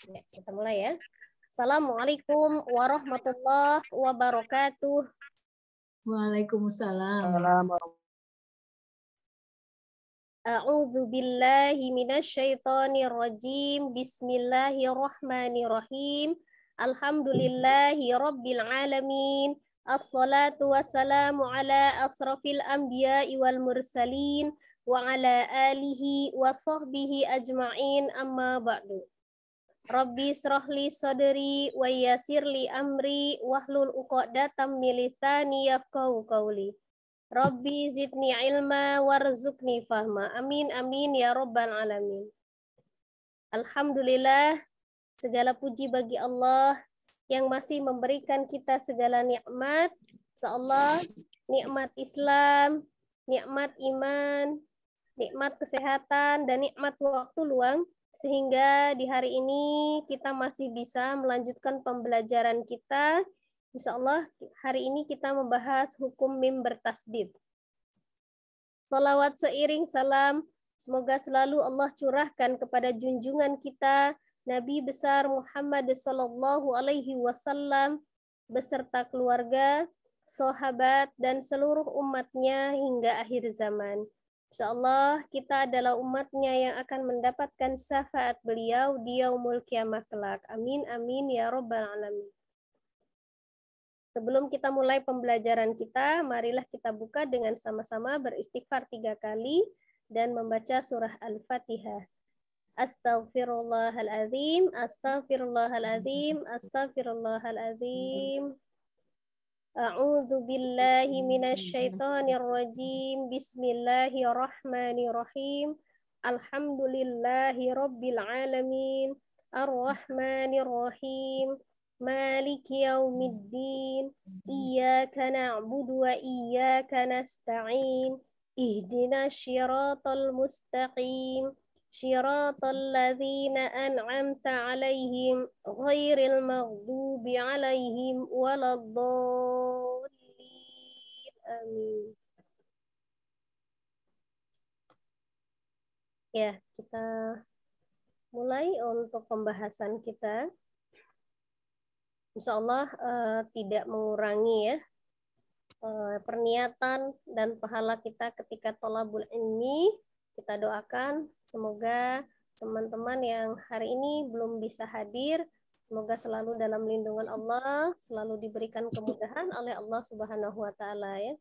Ya, kita mulai ya. Assalamualaikum warahmatullahi wabarakatuh. Waalaikumsalam. A'udzu billahi minasyaitonir rajim. Bismillahirrahmanirrahim. Alhamdulillahi rabbil alamin. Assalatu wassalamu ala asrafil anbiya'i wal mursalin wa ala alihi wa sahbihi ajma'in, amma ba'du. Rabbi srahli sadri wa yassirli amri wahlul uqdatam min lisani yafqahu qawli. Rabbi zidni ilma warzuqni fahma. Amin amin ya rabbal alamin. Alhamdulillah, segala puji bagi Allah yang masih memberikan kita segala nikmat. Insyaallah, nikmat Islam, nikmat iman, nikmat kesehatan, dan nikmat waktu luang, sehingga di hari ini kita masih bisa melanjutkan pembelajaran kita. Insya Allah hari ini kita membahas hukum mim bertasdid. Salawat seiring salam, semoga selalu Allah curahkan kepada junjungan kita, Nabi besar Muhammad Sallallahu Alaihi Wasallam, beserta keluarga, sahabat, dan seluruh umatnya hingga akhir zaman. Insyaallah kita adalah umatnya yang akan mendapatkan syafaat beliau di yaumul kiamah kelak. Amin amin ya rabbal alamin. Sebelum kita mulai pembelajaran kita, marilah kita buka dengan sama-sama beristighfar 3 kali dan membaca surah Al-Fatihah. Astaghfirullahaladzim, astaghfirullahaladzim, astaghfirullahaladzim. A'udzu billahi minasyaitonir rajim. Bismillahirrahmanirrahim. Alhamdulillahi rabbil alamin. Arrahmanir rahim. Maliki yaumiddin. Iyyaka na'budu wa iyyaka nasta'in. Ihdinas syiratal mustaqim. Syiratal ladzina an'amta 'alaihim ghairil maghdubi 'alaihim waladdallin. Amin. Ya, kita mulai untuk pembahasan kita. Insya Allah tidak mengurangi ya perniatan dan pahala kita ketika thalabul ilmi. Kita doakan semoga teman-teman yang hari ini belum bisa hadir, semoga selalu dalam lindungan Allah, selalu diberikan kemudahan oleh Allah Subhanahu wa taala ya.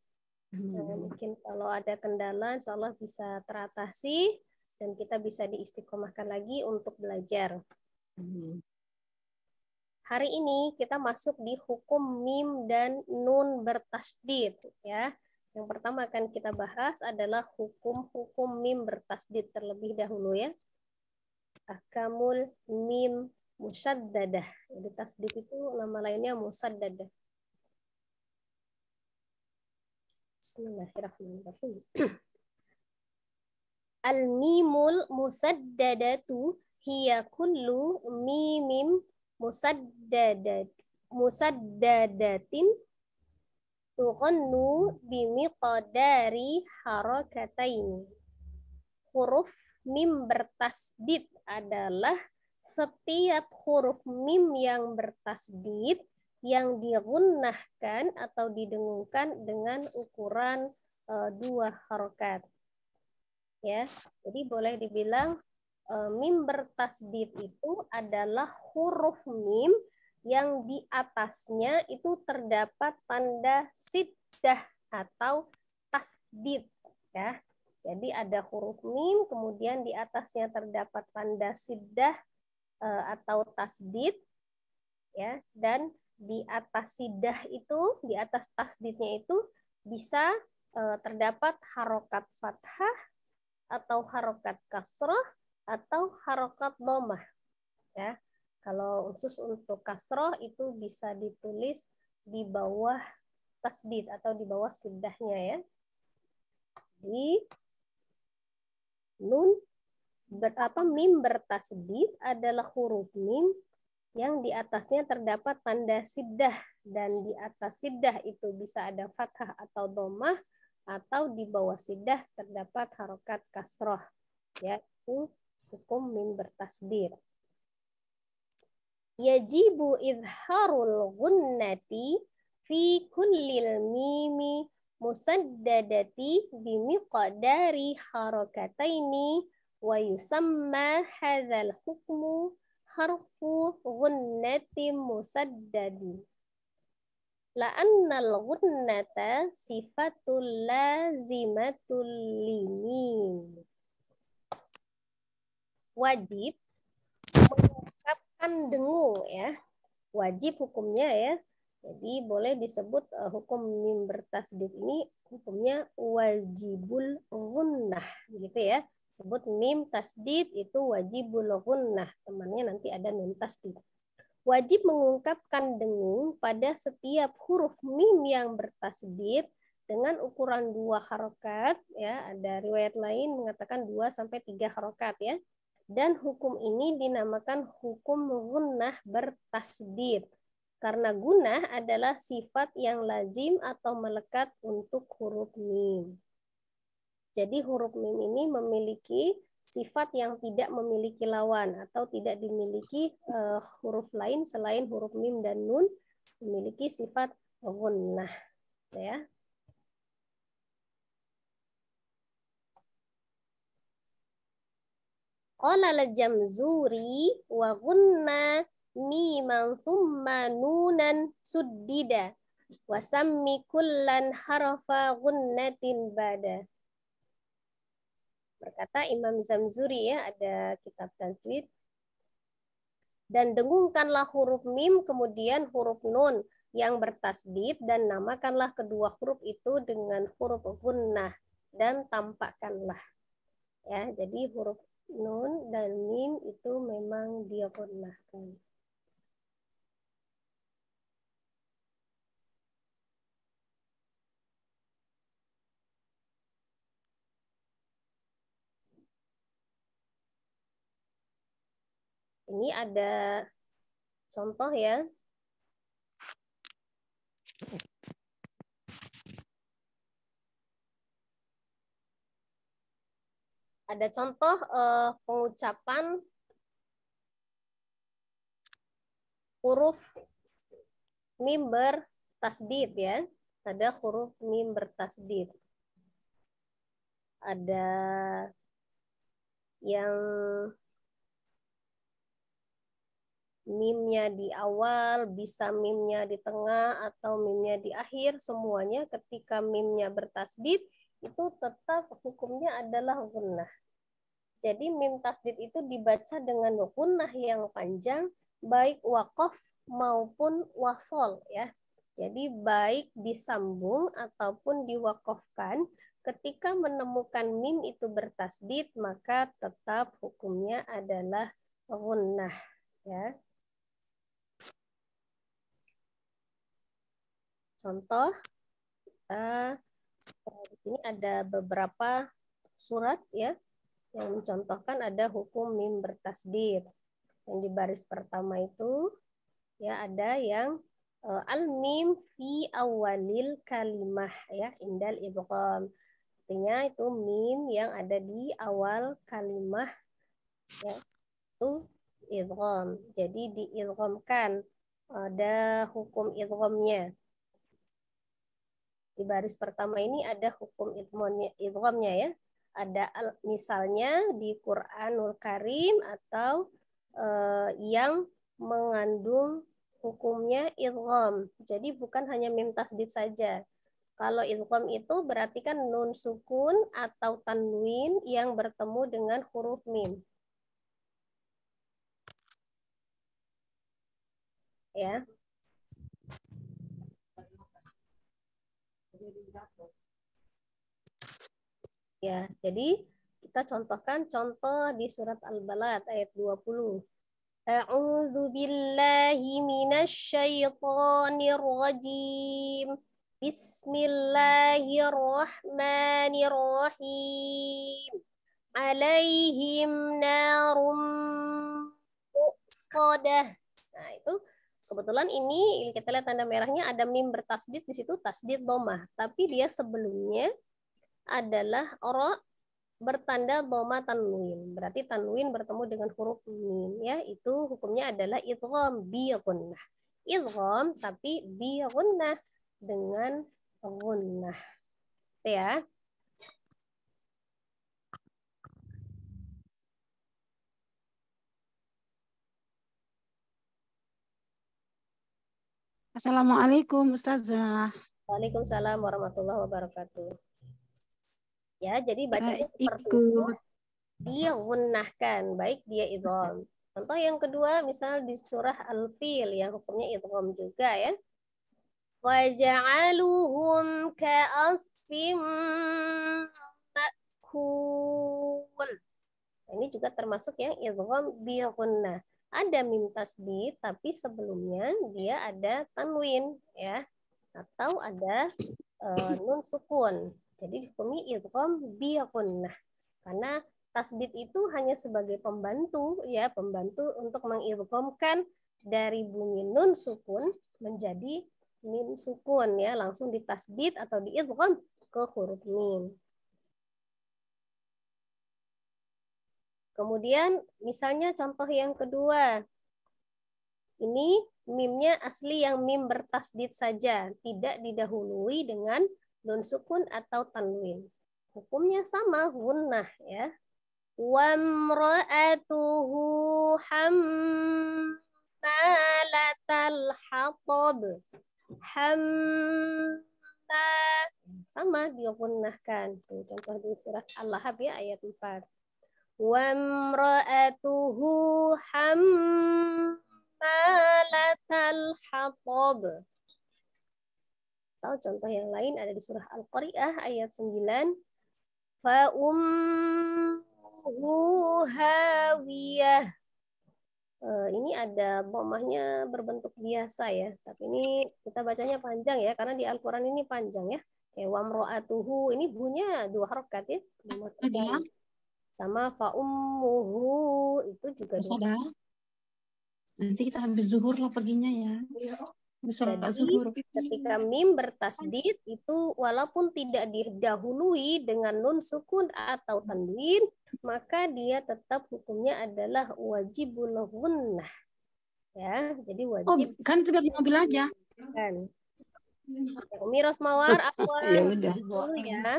Mungkin kalau ada kendala insya Allah bisa teratasi dan kita bisa diistiqomahkan lagi untuk belajar. Hari ini kita masuk di hukum mim dan nun bertasdid ya. Yang pertama akan kita bahas adalah hukum-hukum mim bertasdid terlebih dahulu ya. Ahkamul mim musaddadah. Jadi tasdid itu nama lainnya musaddadah. Bismillahirrahmanirrahim. Al-mimul musaddadatu hiya kullu mimim musaddadatin tughannu bimiqdari harakatain. Huruf mim bertasdid adalah setiap huruf mim yang bertasdid yang digunnahkan atau didengungkan dengan ukuran 2 harokat. Ya, jadi boleh dibilang mim bertasdid itu adalah huruf mim yang di atasnya itu terdapat tanda siddah atau tasdid ya. Jadi ada huruf mim kemudian di atasnya terdapat tanda siddah atau tasdid ya, dan di atas siddah itu, di atas tasdidnya itu bisa terdapat harokat fathah atau harokat kasrah atau harokat dhammah ya. Kalau khusus untuk kasroh itu bisa ditulis di bawah tasdid atau di bawah siddahnya ya. Di nun mim bertasdid adalah huruf mim yang di atasnya terdapat tanda siddah dan di atas siddah itu bisa ada fathah atau dhammah atau di bawah siddah terdapat harokat kasroh ya. Itu hukum mim bertasdid. yajibu izharul gunnati fi kullil mimi musaddadati bimiqdari harakataini wa yusamma hadzal hukmu harfu gunnatin musaddadi. La'annal gunnata sifatul lazimatul limim. Wajib mengungkapkan dengung ya. Wajib hukumnya ya. Jadi boleh disebut hukum mim bertasdid ini hukumnya wajibul gunnah gitu ya. Sebut mim tasdid itu wajibul gunnah. Temannya nanti ada nun tasdid. Wajib mengungkapkan dengung pada setiap huruf mim yang bertasdid dengan ukuran 2 harokat ya. Ada riwayat lain mengatakan 2 sampai 3 harokat ya. Dan hukum ini dinamakan hukum gunnah bertasdid. Karena gunnah adalah sifat yang lazim atau melekat untuk huruf mim. Jadi huruf mim ini memiliki sifat yang tidak memiliki lawan atau tidak dimiliki huruf lain selain huruf mim dan nun memiliki sifat gunnah ya. Qala al-Jamzuri wa gunna miman thumma nunan suddida wa sammi kullan harfa gunnatin bada. Berkata Imam Zamzuri ya, ada kitab tajwid. Dan dengungkanlah huruf mim kemudian huruf nun yang bertasdid dan namakanlah kedua huruf itu dengan huruf gunnah dan tampakkanlah. Ya, jadi huruf nun dan mim itu memang digunnahkan. Ini ada contoh ya. Ada contoh pengucapan huruf mim bertasdid ya. Ada huruf mim bertasdid. Ada yang mimnya di awal, bisa mimnya di tengah atau mimnya di akhir, semuanya ketika mimnya bertasdid itu tetap hukumnya adalah gunnah. Jadi mim tasdid itu dibaca dengan gunnah yang panjang, baik waqaf maupun wasol ya. Jadi baik disambung ataupun diwakafkan, ketika menemukan mim itu bertasdid maka tetap hukumnya adalah gunnah ya. Contoh, di sini ada beberapa surat ya yang mencontohkan ada hukum mim bertasdid. Yang di baris pertama itu ya ada yang al-mim fi awalil kalimah ya indal idgham. Artinya itu mim yang ada di awal kalimah ya itu idgham. Jadi diidghamkan, ada hukum idghamnya. Di baris pertama ini ada hukum idghamnya ya. Ada misalnya di Quranul Karim atau yang mengandung hukumnya idgham. Jadi bukan hanya mim tasdid saja. Kalau idgham itu berarti kan nun sukun atau tanwin yang bertemu dengan huruf mim. Ya. Ya, jadi kita contohkan contoh di surat Al-Balad ayat 20. A'udzu billahi minasyaitonir rajim. Bismillahirrahmanirrahim. Alaihim narum muqsadah. Nah, itu kebetulan ini kita lihat tanda merahnya ada mim bertasdid di situ tasdid dhammah, tapi dia sebelumnya adalah bertanda dhamma tanwin. Berarti tanwin bertemu dengan huruf mim ya. Itu hukumnya adalah idgham bi gunnah. Idgham tapi bi gunnah dengan gunnah. Itu ya. Assalamualaikum Ustazah. Waalaikumsalam warahmatullahi wabarakatuh. Ya, jadi bacanya Saya seperti itu. ikut. Dia gunnahkan, baik dia idgham. Contoh yang kedua, misal di surah Al-Fil yang hukumnya idgham juga ya. Waja'aluhum ka'asfim ma'kul. Ini juga termasuk yang idgham bi gunnah. Ada mim tasdid tapi sebelumnya dia ada tanwin ya atau ada nun sukun. Jadi dihukumi idgham bi gunnah. Karena tasdid itu hanya sebagai pembantu ya, pembantu untuk mengidghamkan dari bunyi nun sukun menjadi mim sukun ya, langsung ditasdid atau diidgham ke huruf mim. Kemudian misalnya contoh yang kedua. Ini mimnya asli yang mim bertasdid saja, tidak didahului dengan nun sukun atau tanwin. Hukumnya sama, gunnah ya. Wamra'atuhu hammalatal hatab. Hamma sama digunnahkan. Contoh di surat Al-Lahab ya ayat 4. Wamra'atuhu hammalatal hatab. Atau contoh yang lain ada di surah Al-Qari'ah ayat 9. Fa hawiyah. Ini ada dhammahnya berbentuk biasa ya, tapi ini kita bacanya panjang ya, karena di Al-Quran ini panjang ya. Wamro'atuhu ini bunyinya 2 harokat ya. Sama fa itu juga 2 harokat. Nanti kita habis zuhur lah perginya ya. Jadi ketika mim bertasdid itu walaupun tidak didahului dengan nun sukun atau tanwin, maka dia tetap hukumnya adalah wajibul gunnah. Ya, jadi wajib. Kan sebagai mobil aja. Kan. Umi Rosmawar, Ya udah. dulu ya.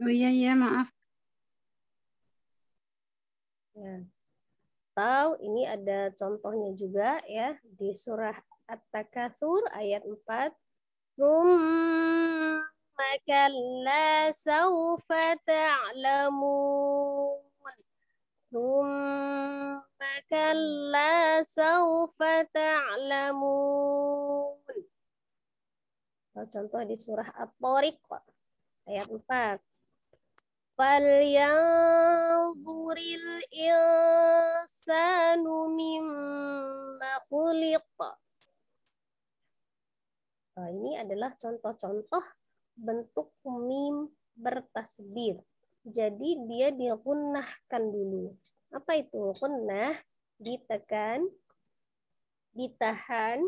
Oh iya maaf. Ya. Atau ini ada contohnya juga ya di surah At-Takatsur ayat 4. Tsumma kalla sawfa ta'lamun. Tsumma kalla sawfa ta'lamun. Contoh di surah At-Tariq ayat 4. Falyanzuril insanu mimma khuliq. Nah, ini adalah contoh-contoh bentuk mim bertasdid. Jadi dia digunnahkan dulu. Apa itu gunnah? Ditekan, ditahan,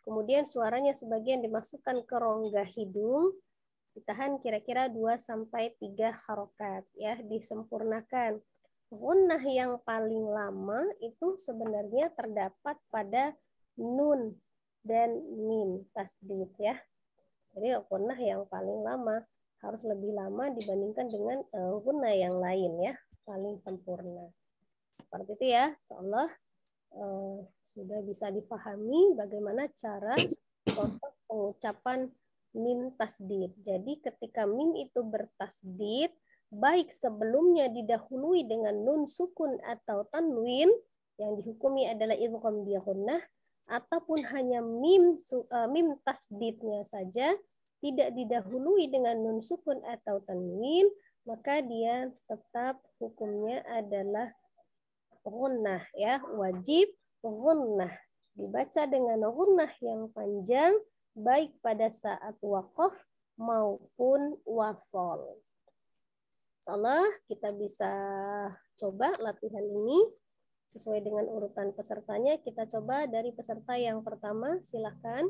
kemudian suaranya sebagian dimasukkan ke rongga hidung, ditahan kira-kira 2-3 harokat ya, disempurnakan. Gunnah yang paling lama itu sebenarnya terdapat pada nun dan mim tasdid ya. Jadi gunnah yang paling lama harus lebih lama dibandingkan dengan gunnah yang lain ya, paling sempurna. Seperti itu ya, insyaallah sudah bisa dipahami bagaimana cara proses pengucapan mim tasdid. Jadi ketika mim itu bertasdid, baik sebelumnya didahului dengan nun sukun atau tanwin yang dihukumi adalah idgham bi gunnah, ataupun hanya mim tasdidnya saja tidak didahului dengan nun sukun atau tanwin, maka dia tetap hukumnya adalah gunnah ya, wajib gunnah. Dibaca dengan gunnah yang panjang baik pada saat waqaf maupun wasol. Insyaallah kita bisa coba latihan ini sesuai dengan urutan pesertanya. Kita coba dari peserta yang pertama, silahkan.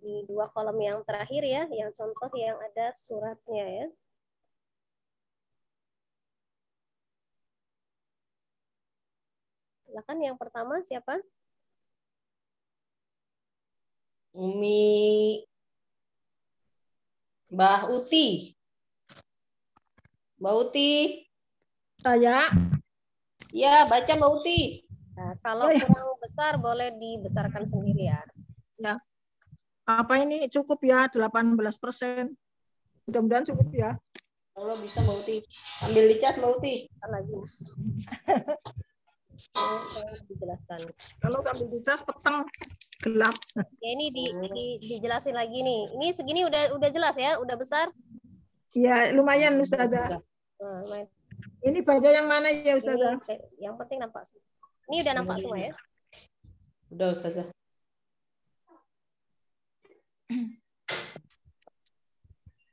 Di 2 kolom yang terakhir ya, yang contoh yang ada suratnya ya. Silakan yang pertama siapa? Umi Mbah Uti. Mbak Uti. Saya. Ya, baca Mbak Uti. Nah, kalau Ya. kurang besar boleh dibesarkan sendiri ya. Ya. Apa ini cukup ya 18%? Mudah-mudahan cukup ya. Kalau bisa Mbak Uti. Ambil dicas Mbak Uti. Lagi. Dijelaskan. Kalau ambil dicas petang gelap. Ya ini dijelasin lagi nih. Ini segini udah jelas ya, udah besar. Ya lumayan Ustazah. Nah, Ini baca yang mana ya Ustazah? Yang penting nampak. Ini udah nampak semua ya? Udah Ustazah.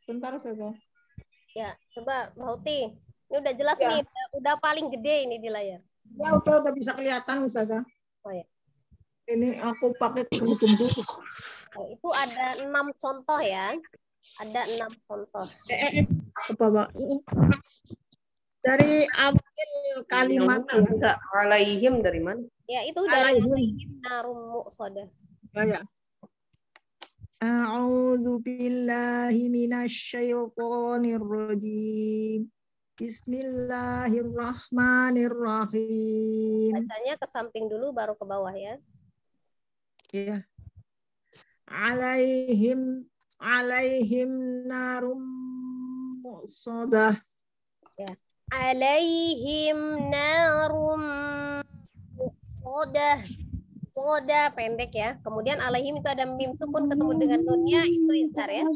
Bentar Ustazah. Ya, coba Mbak Uti. Ini udah jelas Ya. nih, udah paling gede ini di layar. Ya udah bisa kelihatan Ustazah. Oh ya. Ini aku pakai kerudung dulu. Oh, itu ada 6 contoh ya. Ada 6 contoh. Ke bawah. Dari awal kalimat ya. Alaihim dari mana? Ya, itu dari alaihim narum muqsadah. Ya. A'udzu billahi minasyaitonir rajim. Bismillahirrahmanirrahim. Bacanya ke samping dulu baru ke bawah ya. Ya. Alaihim narum muqsadah. Ya. Alaihim narum muqsadah. Soda pendek ya. Kemudian alaihim itu ada mim sukun ketemu dengan nunnya itu izhar ya.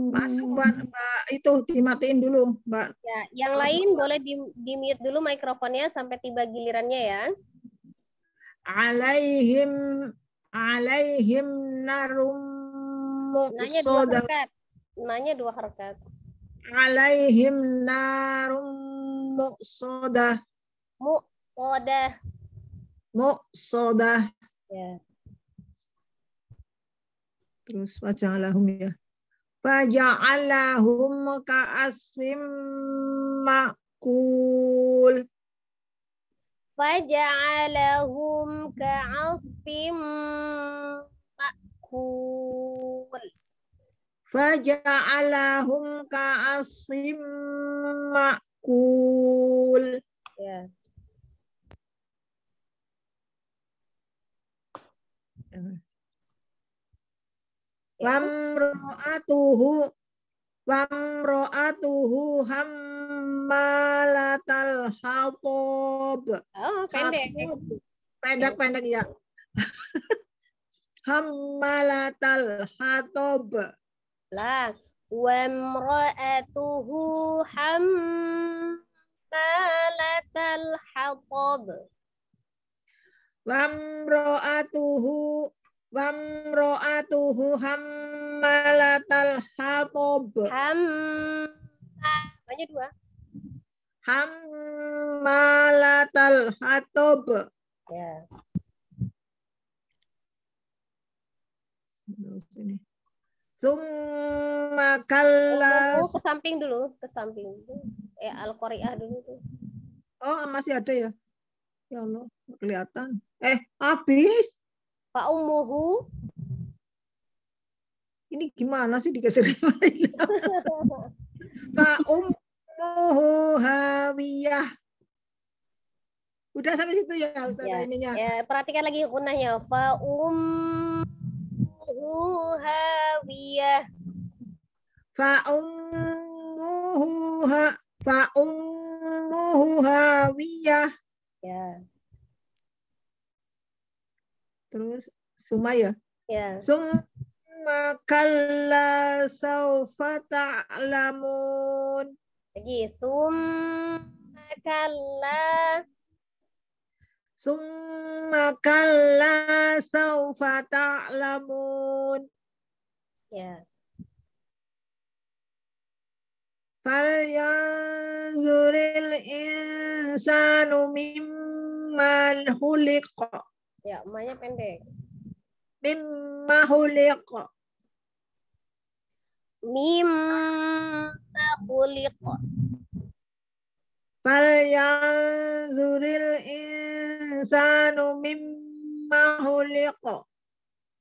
Masuk Mbak, itu dimatiin dulu Mbak. Ya, yang lain boleh di mute dulu mikrofonnya sampai tiba gilirannya ya. Alaihim narum Nanya 2 muqsadah. harakat. Nanya 2 harakat. Alaihim narum muqsadah. Muqsadah. Ya. Terus waja'alahum ya. Faja'alahum ka'asfim ma'kul. Faja'alahum ka'asfim ma'kul. Faja'alahum ka'asfim ma'kul. Ya. Wamro'atuhu hammalatal hatab. Oh, pendek. Pendek ya. Hammalatal hatab. Lah, wamra'atuhu hammalatal hatab. Wamro'atuhu hammalatal hatab. Banyak 2. Hammalatal hatab. Ya. Summa kalla. Ke samping dulu, ke samping. Al-Qari'ah dulu tuh. Oh, masih ada ya? Ya Allah, kelihatan. Habis. Pak Ummuhu. Ini gimana sih dikasih Pak Ummuhu hawiyah. Udah sampai situ ya Ustaz Ya. ininya. Ya, perhatikan lagi gunnahnya. Fa ummuhu hawiyah. Fa ummuhu hawiyah. Ya. Terus Sumaya. Ya. Summa kalla saufa ta'lamun. Lagi summa kalla. Summa kalla saufa ta'lamun. Ya. Falyanzuril insanu mimman khuliqa. Ya, emaknya pendek. Mimma khuliqa. Mimma khuliqa. falyanzuril insanu mimma khuliqa.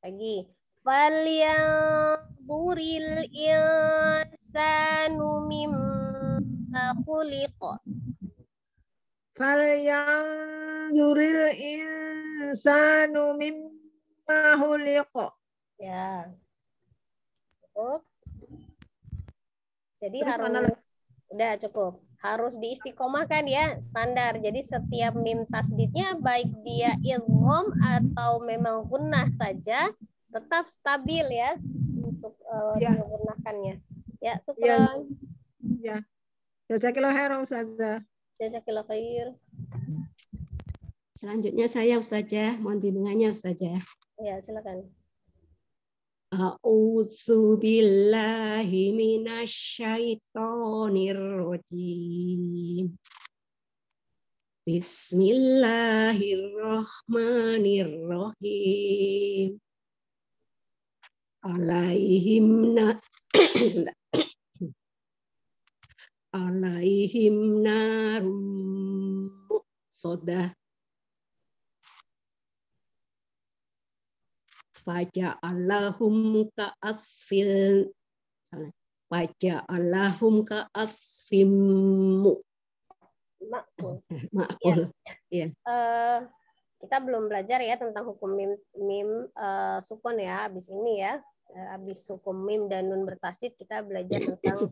Lagi. Falyanzuril insanu mimma khuliqa. Falyanzuril insanu mimma khuliqa. Ya. Cukup. Jadi Terus mana harus udah cukup. Harus diistiqomahkan ya, standar. Jadi setiap mim tasdidnya baik dia idgham atau memang gunnah saja tetap stabil ya untuk Ya. menggunakannya. Ya, Ya. syukran. Ya. Jazakallahu khairan Ustazah. Jazakallahu khair. Selanjutnya saya Ustazah, mohon bimbingannya Ustazah. Ya, silakan. A'udzu billahi minasyaitonir rajim. Bismillahirrahmanirrahim. Alaihim narum sodah faja'alahum ka'asfil Makul. Makul. Ya. Kita belum belajar ya tentang hukum mim sukun ya. Habis ini ya, habis hukum mim dan nun bertasdid kita belajar tentang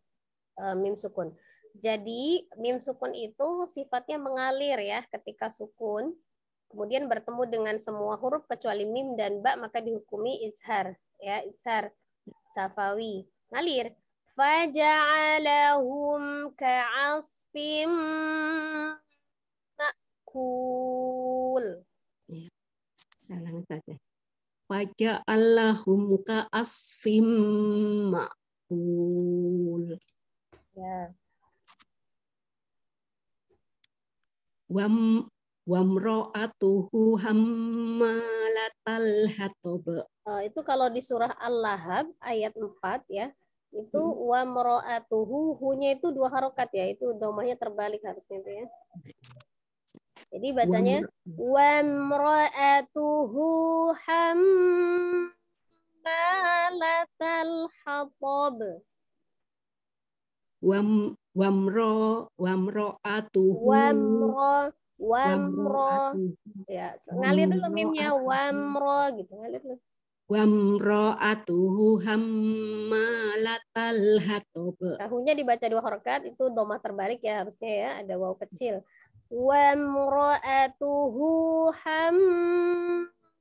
mim sukun. Jadi mim sukun itu sifatnya mengalir ya ketika sukun. Kemudian bertemu dengan semua huruf kecuali mim dan ba maka dihukumi izhar ya, izhar safawi, ngalir. Faja'alahum ka'asfim ma'kul. Salah saja. Faja'alahum ka'asfim ma'kul. Ya. Wamro'atuhu hammalatal hatab. Itu kalau di surah Al-Lahab ayat 4 ya. Itu wamro'atuhu, hu-nya itu 2 harokat ya. Itu domahnya terbalik harusnya itu ya. Jadi bacanya wamro'atuhu hammalatal hatab. Wamro'atuhu Wamro ya, ngalir dulu mimnya wamro gitu, ngalir dulu. Wamro'atuhu hammalatal hatab. Tahunya dibaca 2 harakat, itu domah terbalik ya harusnya ya, ada waw kecil. Wamro'atuhu hammalatal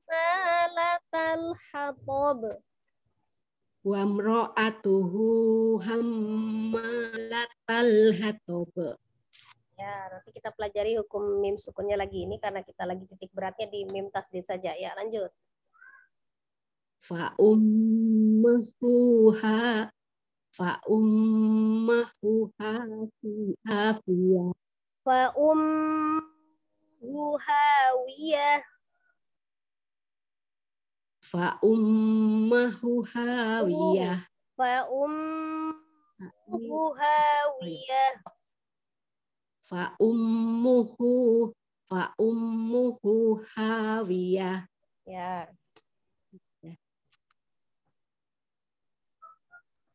hatab. Wamro'atuhu hammalatal hatab. Ya, nanti kita pelajari hukum mim sukunnya lagi ini karena kita lagi titik beratnya di mim tasdid saja. Ya, lanjut. Fa ummuhu hafiyah. Fa ummuhu hawiyah. Fa ummuhu hawiyah. Fa ummuhu hawiyah. Fa ummuhu hawiyah. Ya.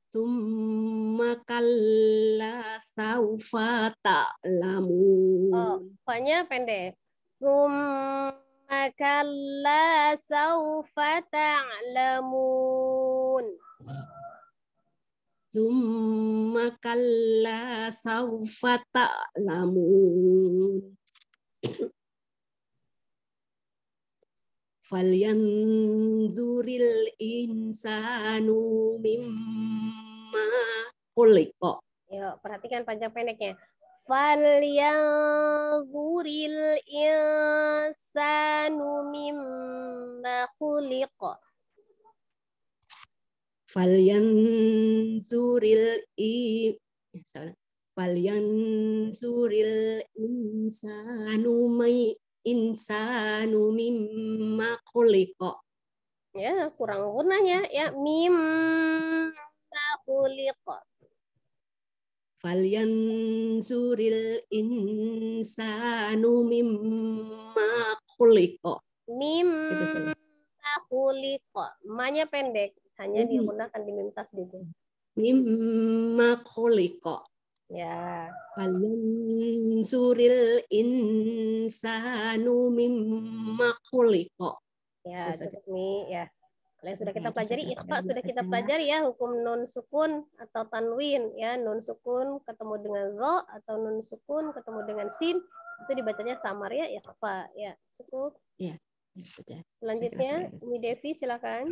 Tsumma kalla saufa ta'lamun. Oh, fa-nya pendek. Tsumma kalla saufa ta'lamun. Tsumma kalla saufa ta'lamun. Falyanzuril insanu mimma khuliqa. Yuk, perhatikan panjang pendeknya. Falyanzuril insanu mimma khuliqa. Falyanzuril insanu mimma khuliqa. Ya, kurang gunanya ya, mimma khuliqa. falyanzuril insanu mimma khuliqa. Itu saja. Mimma khuliqa. Ma-nya pendek, hanya digunakan di mim tasdid. Mimma khuliqa. Ya. Falyanzuril insanu mimma khuliqa. Ya, Itu saja. cukup nih ya. Kalau yang sudah kita Ya, itu pelajari, saja. ikhfa sudah kita Saja. pelajari ya, hukum nun sukun atau tanwin ya, nun sukun ketemu dengan ro atau nun sukun ketemu dengan sin, itu dibacanya samar ya, ikhfa ya. Cukup. Ya, itu saja. Selanjutnya, Umi Devi silakan.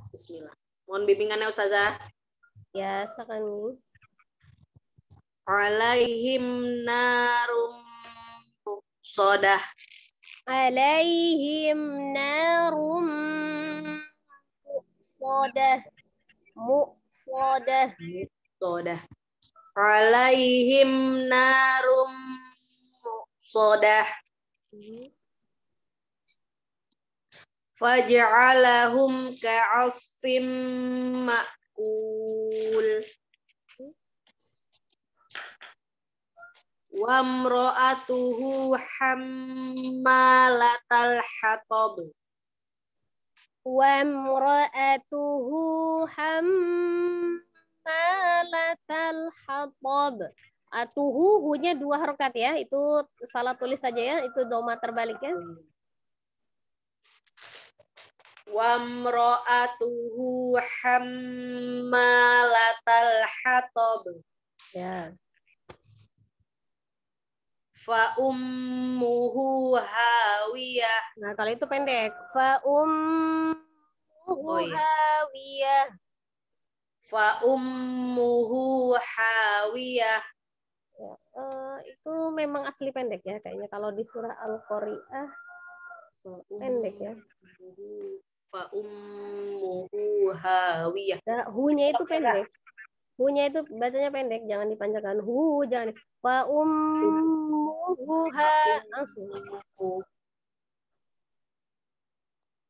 Bismillah. Mohon bimbingannya Ustazah. Ya, silakan Umi. Alaihim narum sodah. Alaihim narum muqsadah. Muqsadah. Sodah. Alaihim narum sodah. Faj'alahum ka'asfim ma'kul. Wa imra'atuhu hammalatal hatab. Wa imra'atuhu hammalatal hatab. Atuhu hunya 2 harokat ya, itu salah tulis saja ya, itu doma terbalik ya. Wa imra'atuhu hammalatal hatab. Ya. Fa ummuhu hawiyah. Nah, kalau itu pendek. Fa ummuhu hawiyah. Fa ummuhu hawiyah. Ya, itu memang asli pendek ya kayaknya kalau di surah Al-Qari'ah pendek ya. Fa ummuhu hawiyah. Nah, hu-nya itu pendek. Hu-nya itu bacanya pendek, jangan dipanjangkan. Hu, jangan. Fa ummuhu langsung.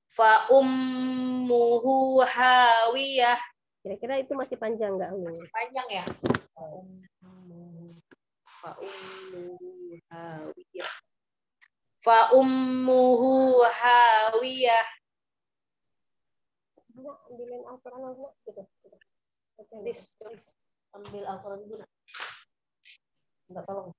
Fa ummuhu hawiyah. Kira-kira itu masih panjang nggak hu? Panjang ya? Fa ummuhu hawiyah. Fa ummuhu hawiyah. Ambilin Al-Quran gitu. Ambil Al-Quran dulu. Enggak, tolong.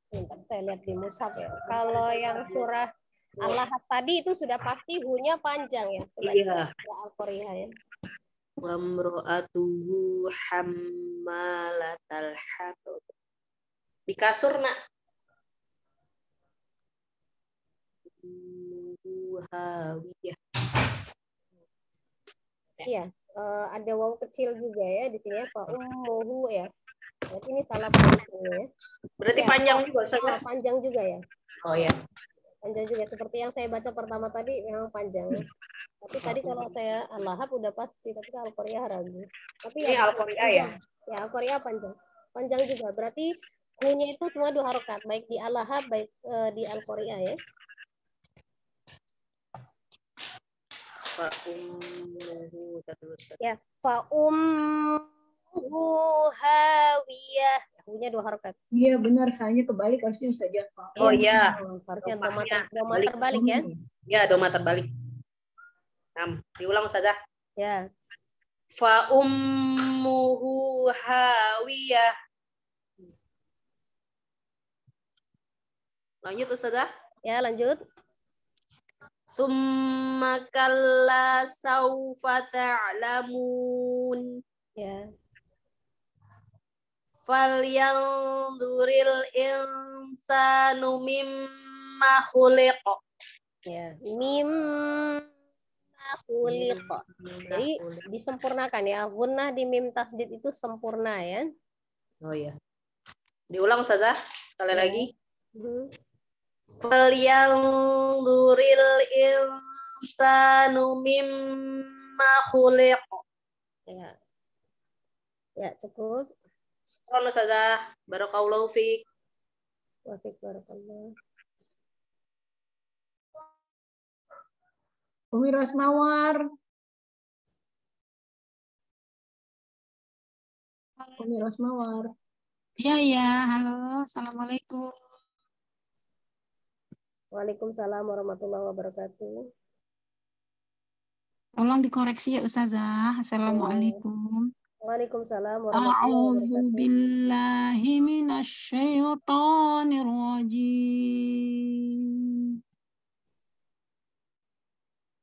Sebentar, saya lihat di mushaf ya. Kalau yang surah Al-Lahab tadi itu sudah pasti hu-nya panjang ya. Coba Iya. Al-Qari'ah ya. Wa imra'atuhu hammalatal hatab. Di kasur, Nak. Hawiyah. Iya, ada waw kecil juga ya di sini ya. Fa ummuhu ya. Berarti ini salah tulisnya ya. Berarti Ya, panjang juga, Ustazah. panjang juga ya. Oh ya. Panjang juga seperti yang saya baca pertama tadi memang panjang ya. Tapi tadi kalau saya Al-Lahab udah pasti, tapi kalau Al-Qari'ah ragu. Tapi Ini ya Al-Qari'ah ya? Ya, Al-Qari'ah panjang. Panjang juga. Berarti hu-nya itu semua 2 harokat, baik di Al-Lahab baik di Al-Qari'ah ya. Fa ummuhu terus. Ya, fa ummuhu hawiyah. Hu-nya 2 harokat. Iya benar, hanya kebalik harusnya saja. Oh iya. Harusnya doma Balik. terbalik ya. Ya, doma terbalik. Diulang Ustazah. Ya. Fa ummuhu hawiyah. Lanjut Ustazah. Ya, lanjut. Summa kalla saufa ta'lamun. Ya. Falyanzuril insanu mimma khuliqa. Ya, mimma khuliqa. Jadi disempurnakan ya. Gunnah di mim tasdid itu sempurna ya. Oh iya. Diulang Ustazah sekali lagi. Falyanzuril insanu mimma khuliqa. Ya. Ya, cukup. Syukran Ustazah. Barakallahu fiik. Wa fiik barakallah. Umi Rosmawar. Umi Rosmawar. Ya, ya. Halo. Assalamualaikum. Waalaikumsalam warahmatullahi wabarakatuh. Tolong dikoreksi ya Ustazah. Assalamualaikum. Waalaikumsalam warahmatullahi A'udzu wabarakatuh. billahi minasyaitonir rajim.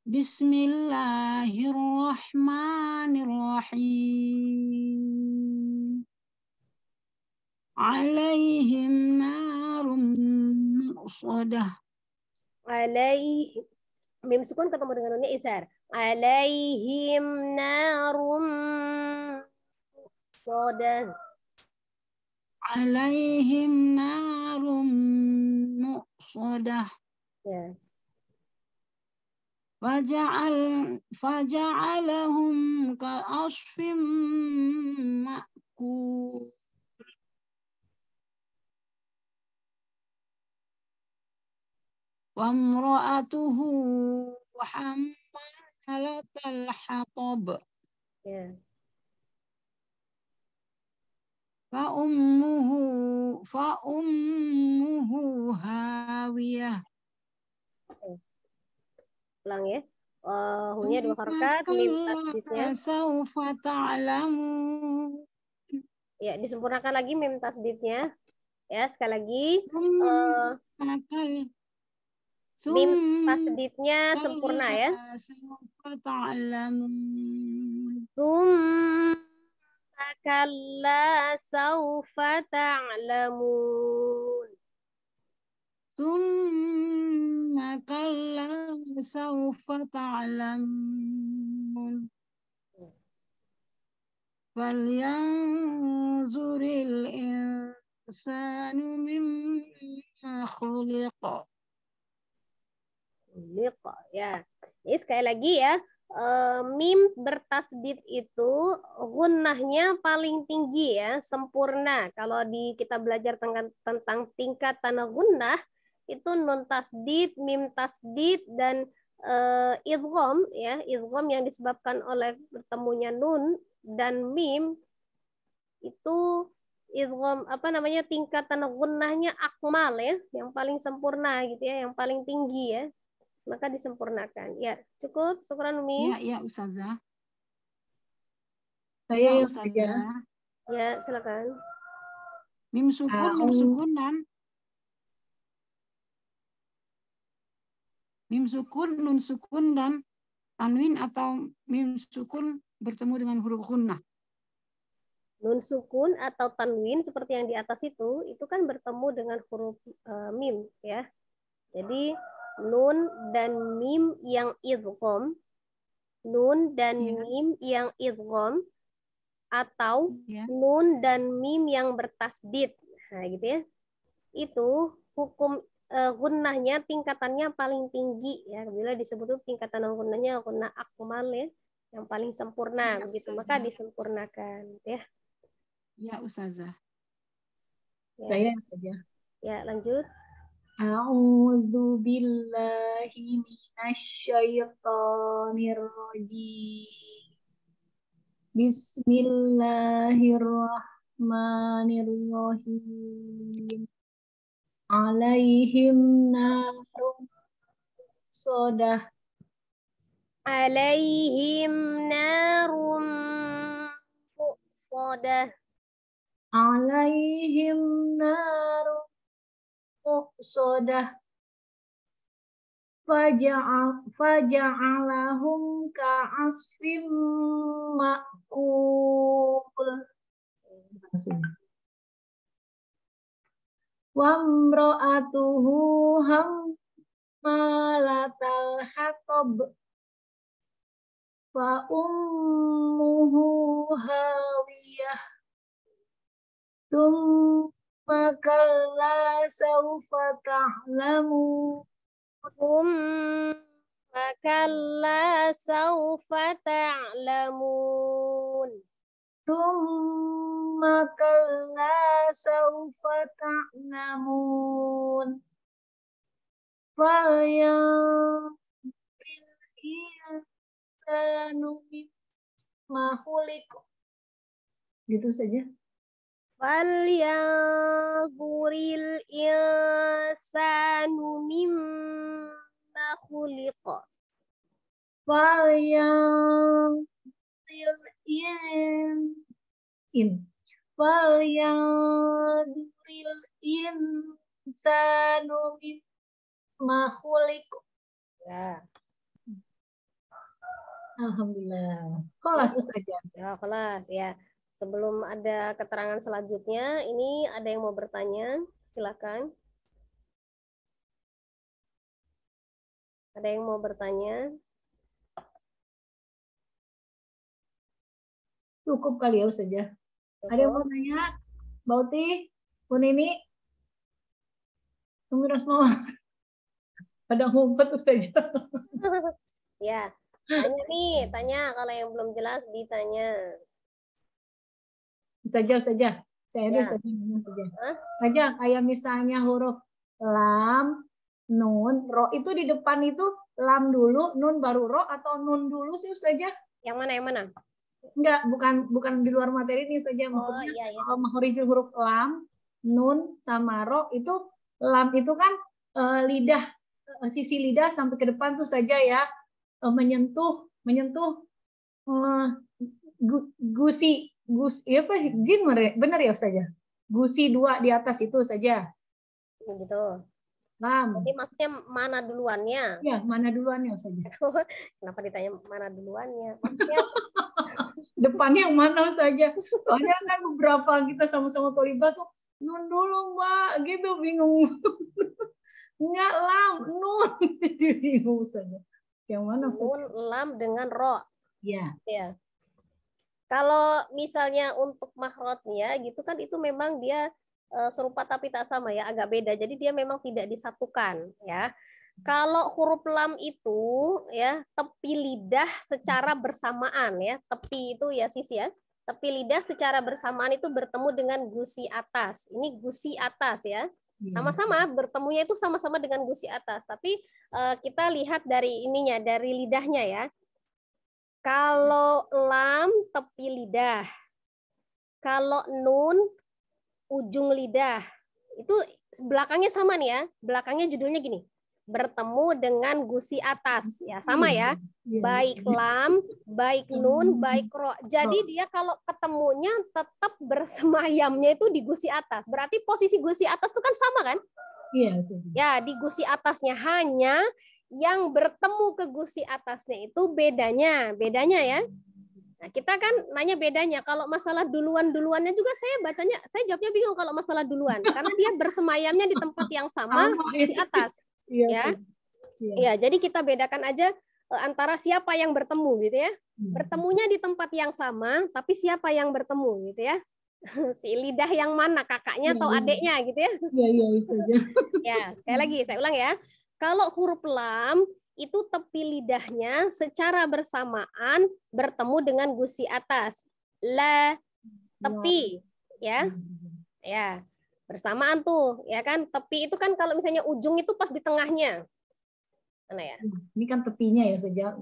Bismillahirrahmanirrahim. Alaihim narum muqsadah. Mim sukun ketemu dengan nunnya isar. Alaihim narum sodah. Alaihim narum muqsadah. Ya. Faja'alahum ka'asfim ma'kul. Wamra'atuhu hammalatal hatab. Ya. Fa'ummuhu hawiyah. Ulang ya. Hunya 2 harokat, mim tasdidnya. Saufa ta'lamun. Ya, disempurnakan lagi mim tasdidnya. Ya, sekali lagi. Mim tasdidnya sempurna ya. Saufa ta'lamun. Tsumma kalla saufa ta'lamun. Tsumma kalla saufa ta'lamun. Falyanzuril insanu mimma khuliqa. Liqa, ya. Ini sekali lagi ya. Mim bertasdid itu gunnahnya paling tinggi ya, sempurna. Kalau kita belajar tentang tingkatan gunnah, itu nun tasdid, mim tasdid, dan idgham ya, idgham yang disebabkan oleh bertemunya nun dan mim itu idgham tingkatan gunnahnya akmal ya, yang paling sempurna gitu ya, yang paling tinggi ya. Maka disempurnakan. Ya, cukup. Syukran Umi. Ya, Ustazah. Saya Ya, Ustazah. Ya, silakan. Mim sukun, nun sukun dan mim sukun, nun sukun dan tanwin atau mim sukun bertemu dengan huruf gunnah. Nun sukun atau tanwin seperti yang di atas itu kan bertemu dengan huruf mim ya. Jadi nun dan mim yang idgham, nun dan mim yang idgham, atau nun dan mim yang bertasdid. Nah, gitu ya. Itu hukum gunnahnya tingkatannya paling tinggi ya. Bila disebut tingkatan gunnahnya gunnah akmal ya, yang paling sempurna begitu, maka disempurnakan ya. Ya, Ustazah. Ya. Saya saja. Ya, lanjut. A'udzu billahi minasyaitonir rajim. Bismillahirrahmanirrahim. Alaihim narum sodah. Alaihim narum muqsadah. Alaihim narum muqsadah. Faja'alahum ka'asfim ma'kul. Wamra'atuhu hammalatal hatab. Fa ummuhu hawiyah. Tsumma kalla sawfa ta'lamun. Tsumma kalla sawfa ta'lamun. Tsumma kalla sawfa ta'lamun. Falyanzuril insanu mimma khuliqa. Gitu saja. Falyanzuril insanu mimma khuliqa. Falyanzuril Falyanzuril insanu mimma khuliqa. Ya. Alhamdulillah. Kelas Ustazah. Ya, kelas ya. Sebelum ada keterangan selanjutnya, ini ada yang mau bertanya, silakan. Ada yang mau bertanya? Cukup kali ya Ustazah. Ada yang mau nanya? Bauti? Bu Nini? Umi Rosmawar? Pada ngumpet Ustazah. Ya, tanya nih, tanya. Kalau yang belum jelas ditanya. Ustazah. Saya ada Ya. Ustazah. Hah? Aja kayak misalnya huruf lam, nun, ro itu di depan itu lam dulu, nun baru ro atau nun dulu sih Ustazah? Yang mana, yang mana? Enggak, bukan di luar materi ini saja. Maksudnya iya, iya. kalau makhorijul huruf lam, nun sama ro itu lam itu kan lidah, sisi lidah sampai ke depan tuh saja ya, menyentuh gusi apa gimana benar ya saja, gusi dua di atas itu saja Gitu. lam. Jadi maksudnya mana duluannya? Ya, mana duluannya saja? Kenapa ditanya mana duluannya? Maksudnya Depannya yang mana saja? Soalnya kan beberapa kita sama-sama tolibat tuh nun dulu Mbak, gitu bingung. Enggak lam, nun. Jadi bingung saja. Yang mana saja? nun, lam dengan ro. Ya. Ya. Kalau misalnya untuk makhrajnya gitu kan itu memang dia serupa tapi tak sama ya, agak beda. Jadi dia memang tidak disatukan ya. Kalau huruf lam itu ya tepi lidah secara bersamaan ya. Tepi itu ya sisi ya. Tepi lidah secara bersamaan itu bertemu dengan gusi atas. Ini gusi atas ya. Sama-sama bertemunya itu sama-sama dengan gusi atas. Tapi kita lihat dari ininya, dari lidahnya ya. Kalau lam tepi lidah. Kalau nun ujung lidah. Itu belakangnya sama nih ya. Belakangnya judulnya gini. Bertemu dengan gusi atas. Ya, sama ya. Baik lam, baik nun, baik ro. Jadi dia kalau ketemunya tetap bersemayamnya itu di gusi atas. Berarti posisi gusi atas itu kan sama kan? Iya. Ya, di gusi atasnya, hanya yang bertemu ke gusi atasnya itu bedanya ya. Nah, kita kan nanya bedanya. Kalau masalah duluannya juga saya jawabnya bingung kalau masalah duluan, karena dia bersemayamnya di tempat yang sama gusi atas. Ya. Ya, jadi kita bedakan aja antara siapa yang bertemu gitu ya. Bertemunya di tempat yang sama, tapi siapa yang bertemu gitu ya. Si lidah yang mana, kakaknya atau adiknya gitu ya. Iya, saja. Ya, sekali lagi saya ulang ya. Kalau huruf lam itu tepi lidahnya secara bersamaan bertemu dengan gusi atas. La, tepi, ya. Ya, bersamaan tuh, ya kan? Tepi itu kan kalau misalnya ujung itu pas di tengahnya. Mana ya? Ini kan tepinya ya saja.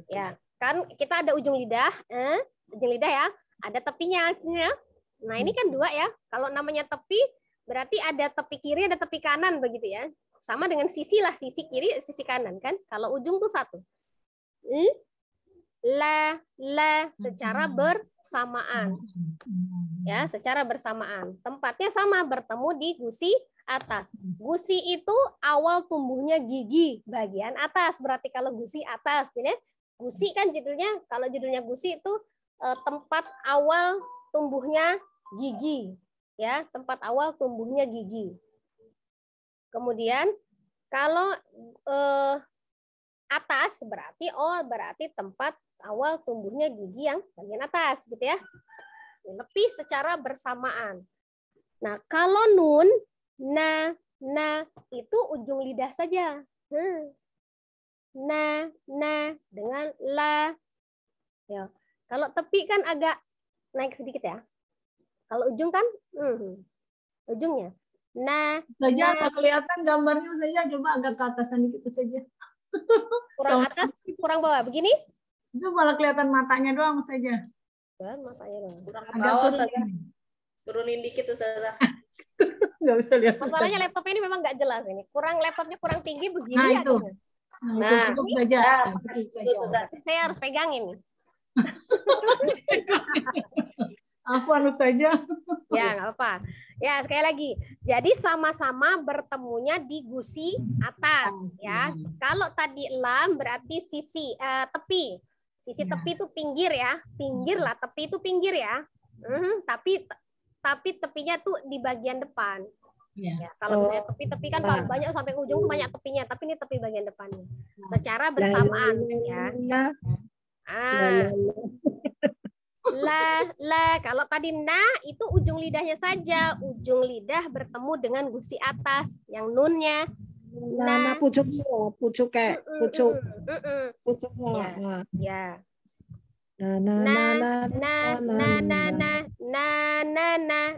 Ya, kan kita ada ujung lidah ya, ada tepinya. Nah, ini kan dua ya. Kalau namanya tepi berarti ada tepi kiri, ada tepi kanan begitu ya. Sama dengan sisi lah, sisi kiri, sisi kanan kan. Kalau ujung tuh satu. La secara bersamaan. Ya, secara bersamaan. Tempatnya sama, bertemu di gusi atas. Gusi itu awal tumbuhnya gigi bagian atas. Berarti kalau gusi atas, ya. Gusi kan judulnya, kalau judulnya gusi itu tempat awal tumbuhnya gigi. Ya, tempat awal tumbuhnya gigi. Kemudian kalau atas berarti tempat awal tumbuhnya gigi yang bagian atas gitu ya. Lebih secara bersamaan. Nah, kalau nun na itu ujung lidah saja. Na dengan la. Ya. Kalau tepi kan agak naik sedikit ya. Kalau ujung kan ujungnya. Saja tak kelihatan gambarnya saja, coba agak ke atasan dikit saja. Kurang atas, kurang bawah. Begini? Itu malah kelihatan matanya doang saja. Kan matanya loh. Kurang Agak bawah, turun Ustazah. ini. Turunin dikit Ustazah. Nggak bisa lihat. Masalahnya laptop ini memang nggak jelas ini. Laptopnya kurang tinggi begini Nah, ya. itu. Nah, itu Nah, cukup saja. nah, Cukup itu saja. Ustazah. Saya harus pegang ini. Apa saja? Ya, nggak apa. Ya, sekali lagi. Jadi sama-sama bertemunya di gusi atas, ya. Kalau tadi lam berarti sisi tepi. Sisi Ya. tepi itu pinggir ya. Pinggir lah, tepi itu pinggir ya. Tapi tepinya tuh di bagian depan. Ya. Ya, kalau misalnya tepi-tepi kan paling banyak sampai ujung tuh banyak tepinya, tapi ini tepi bagian depannya. Secara bersamaan ya. Kalau tadi na itu ujung lidahnya saja, ujung lidah bertemu dengan gusi atas yang nunnya. Nah, pucuk kayak pucuk. Ya. Nah.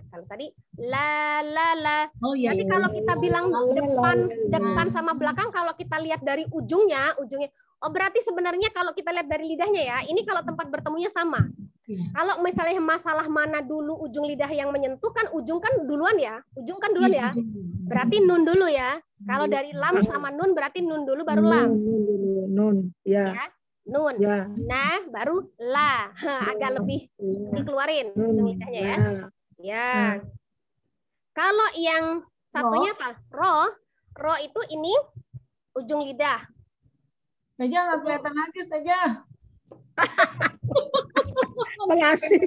Kalau tadi la. Oh iya. Jadi kalau kita bilang depan sama belakang, kalau kita lihat dari ujungnya, oh berarti sebenarnya kalau kita lihat dari lidahnya ya, ini kalau tempat bertemunya sama. Iya. Kalau misalnya masalah mana dulu ujung lidah yang menyentuh kan ujung kan duluan ya, berarti nun dulu ya. Kalau dari lam sama nun berarti nun dulu baru lam. Nun. Ya. Nun. Ya. Nah, baru la. Agak lebih dikeluarin ujung lidahnya ya. Ya. Kalau yang satunya apa? Ro itu ini ujung lidah. Saja nggak kelihatan lagi saja. Makasih.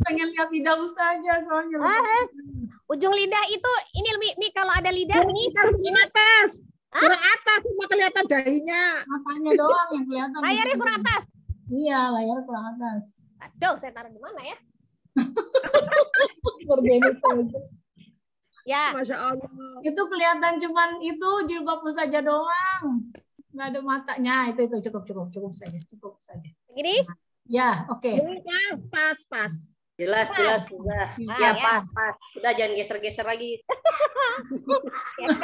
Pengen lihat lidah saja soalnya. Ujung lidah itu ini lebih nih kalau ada lidah nih Kurang atas. Kurang atas cuma kelihatan dahinya. Matanya doang yang kelihatan. layarnya kurang atas. Iya, layar kurang atas. Aduh, saya taruh di mana ya? Berdenis saja. Ya. Masya Allah. Itu kelihatan cuman itu jilbab saja doang. Nggak ada matanya. Itu cukup saja. Begini? Ya, oke. Pas. Jelas sudah. Ya, pas. Udah jangan geser-geser lagi. Ya,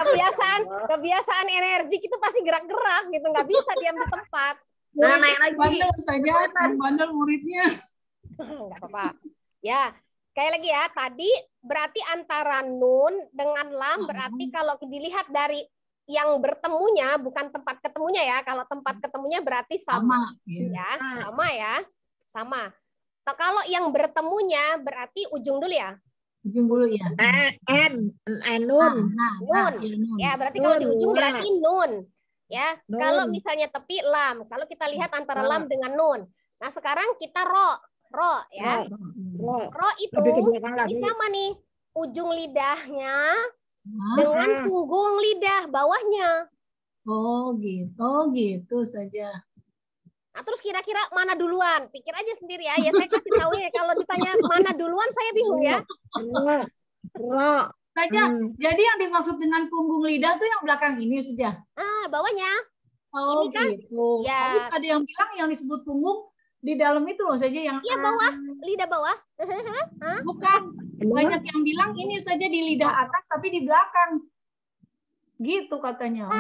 kebiasaan energi itu pasti gerak-gerak gitu, nggak bisa diam di tempat. Nah, naik lagi. Bandel saja, bandel muridnya. Nggak apa-apa. Ya, sekali lagi ya, tadi berarti antara nun dengan lam berarti kalau dilihat dari yang bertemunya bukan tempat ketemunya ya. Kalau tempat ketemunya berarti sama. Ya, sama. Kalau yang bertemunya berarti ujung dulu ya. Ujung dulu ya. Nun. Nun. Ya, berarti kalau di ujung berarti nun. Ya, Nun. kalau misalnya tepi lam. Kalau kita lihat antara lam dengan nun. Nah, sekarang kita ro ya. Ro itu ini sama nih. Ujung lidahnya dengan punggung lidah bawahnya. Oh, gitu saja. Nah, terus kira-kira mana duluan? Pikir aja sendiri ya. Ya saya kasih tahu ya kalau ditanya mana duluan saya bingung ya. Saja. Jadi yang dimaksud dengan punggung lidah tuh yang belakang ini sudah. Bawahnya. Oh, ini kan gitu. ya. Terus ada yang bilang yang disebut punggung di dalam itu loh saja yang bawah, lidah bawah. Bukan. Banyak yang bilang ini saja di lidah atas tapi di belakang. Gitu katanya.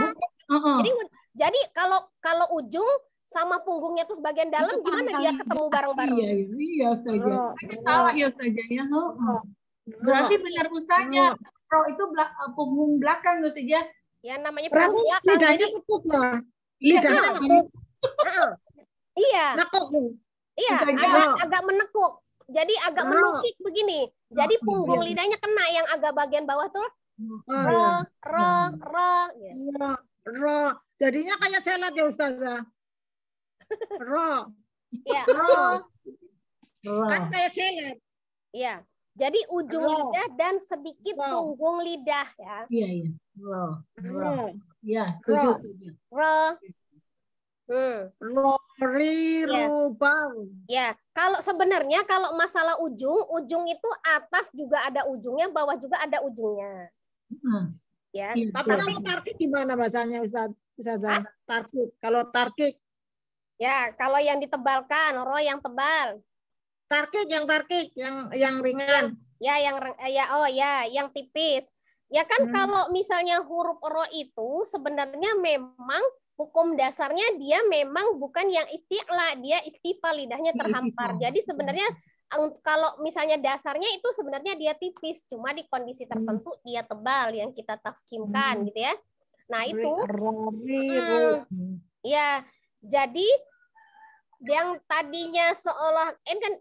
Jadi kalau ujung sama punggungnya tuh sebagian dalam gimana dia ketemu bareng-bareng? Iya saja. Salah ya saja ya. Berarti benar Ustazah. Ro itu punggung belakang tuh saja. Ya namanya punggung belakang. Lidahnya nekuk lah. Lidahnya nekuk. Iya. Nekuk. Iya, agak menekuk. Jadi agak menukik begini. Jadi punggung lidahnya kena yang agak bagian bawah tuh. Ro. Jadinya kayak celat ya Ustazah. Ro. Ya, Kan kayak celat. Iya. Jadi ujung lidah dan sedikit punggung lidah ya. Iya. Ro. Ya, tujuh. Ro. Rubang. Ya, kalau sebenarnya kalau masalah ujung itu atas juga ada ujungnya, bawah juga ada ujungnya. Ya. Tapi kalau tarkik gimana bacanya Ustazah? Tarkik. Kalau tarkik. Ya, kalau yang ditebalkan, ro yang tebal. Tarkik yang ringan. Yang tipis. Ya kan kalau misalnya huruf ro itu sebenarnya memang hukum dasarnya dia memang bukan yang isti'la, dia istifal, lidahnya terhampar. Jadi sebenarnya kalau misalnya dasarnya itu sebenarnya dia tipis, cuma di kondisi tertentu dia tebal yang kita tafkhimkan gitu ya. Nah itu ya, jadi yang tadinya seolah kan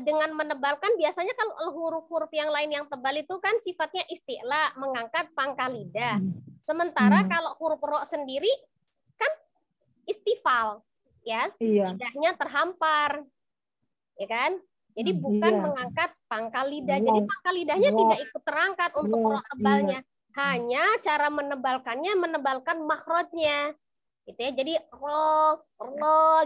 dengan menebalkan biasanya kalau huruf-huruf yang lain yang tebal itu kan sifatnya isti'la, mengangkat pangkal lidah. Sementara kalau huruf ro sendiri kan istifal, ya, lidahnya terhampar, ya kan? Jadi bukan mengangkat pangkal lidah. Jadi pangkal lidahnya tidak ikut terangkat untuk ro tebalnya. Hanya cara menebalkannya menebalkan makhrajnya. Gitu ya. Jadi ro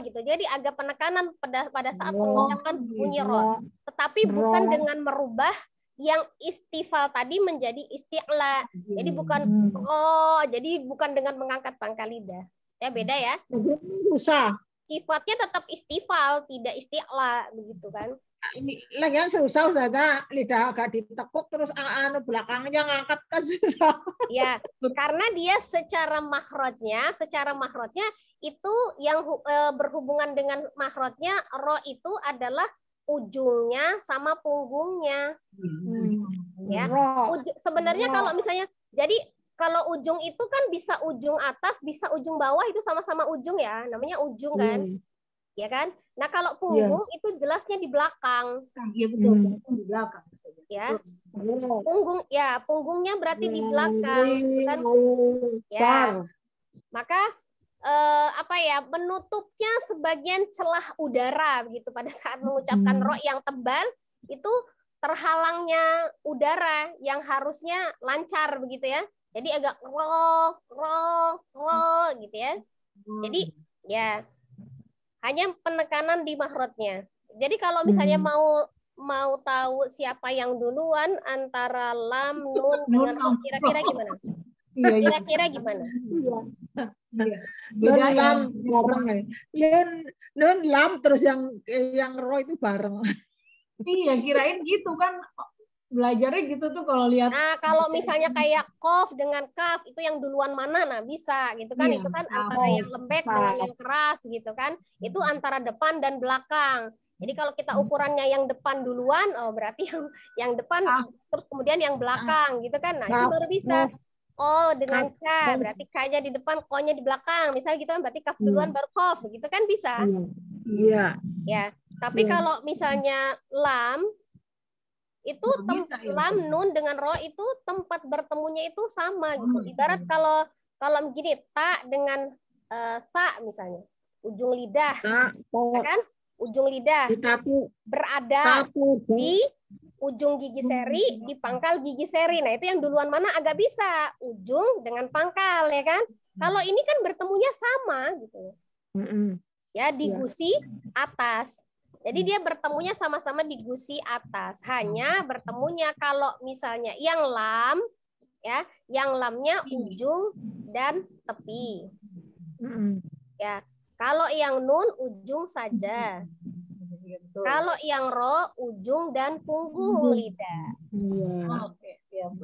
gitu. Jadi agak penekanan pada saat mengucapkan bunyi ro. Tetapi bukan dengan merubah yang istifal tadi menjadi isti'la. Jadi bukan ro, jadi bukan dengan mengangkat pangkal lidah. Ya beda ya. Susah. Sifatnya tetap istifal, tidak isti'la begitu kan. Ini lagian susah Ustazah, lidah agak ditekuk terus anu belakangnya ngangkat kan susah. Ya, karena dia secara makhrajnya itu yang berhubungan dengan makhrajnya ro itu adalah ujungnya sama punggungnya. Ya. Sebenarnya kalau misalnya jadi kalau ujung itu kan bisa ujung atas, bisa ujung bawah, itu sama-sama ujung ya, namanya ujung kan. Ya kan? Nah, kalau punggung itu jelasnya di belakang. Iya betul, di belakang saja. Ya. Punggungnya berarti di belakang, kan? Ya. Maka menutupnya sebagian celah udara begitu pada saat mengucapkan ro yang tebal itu terhalangnya udara yang harusnya lancar begitu ya. Jadi agak ro gitu ya. Jadi ya hanya penekanan di makhrajnya. Jadi kalau misalnya mau tahu siapa yang duluan antara lam, nun dengan ro, kira-kira gimana? Kira-kira gimana? Nun lam bareng. Nun lam terus yang ro itu bareng. Iya, kirain gitu kan. Belajarnya gitu tuh kalau lihat. Nah, kalau misalnya kayak kof dengan kaf itu yang duluan mana? Nah, bisa gitu kan. Itu kan antara yang lembek dengan yang keras gitu kan. Itu antara depan dan belakang. Jadi kalau kita ukurannya yang depan duluan, oh berarti yang depan terus kemudian yang belakang gitu kan. Nah, itu baru bisa. Oh, dengan K, berarti K-nya di depan, Ko-nya di belakang. Misalnya gitu kan, berarti kaf duluan baru kof, gitu kan bisa. Iya. Ya, tapi kalau misalnya lam, itu lam, nun dengan ro itu tempat bertemunya itu sama gitu. Ibarat kalau begini, ta dengan sa misalnya, ujung lidah, ya kan? Ujung lidah berada di ujung gigi seri, di pangkal gigi seri. Nah, itu yang duluan mana agak bisa. Ujung dengan pangkal, ya kan? Kalau ini kan bertemunya sama, gitu. Ya, di gusi atas. Jadi dia bertemunya sama-sama di gusi atas. Hanya bertemunya kalau misalnya yang lam, ya, yang lamnya ujung dan tepi. Ya, kalau yang nun ujung saja. Kalau yang ro ujung dan punggung lidah. Oke, siap.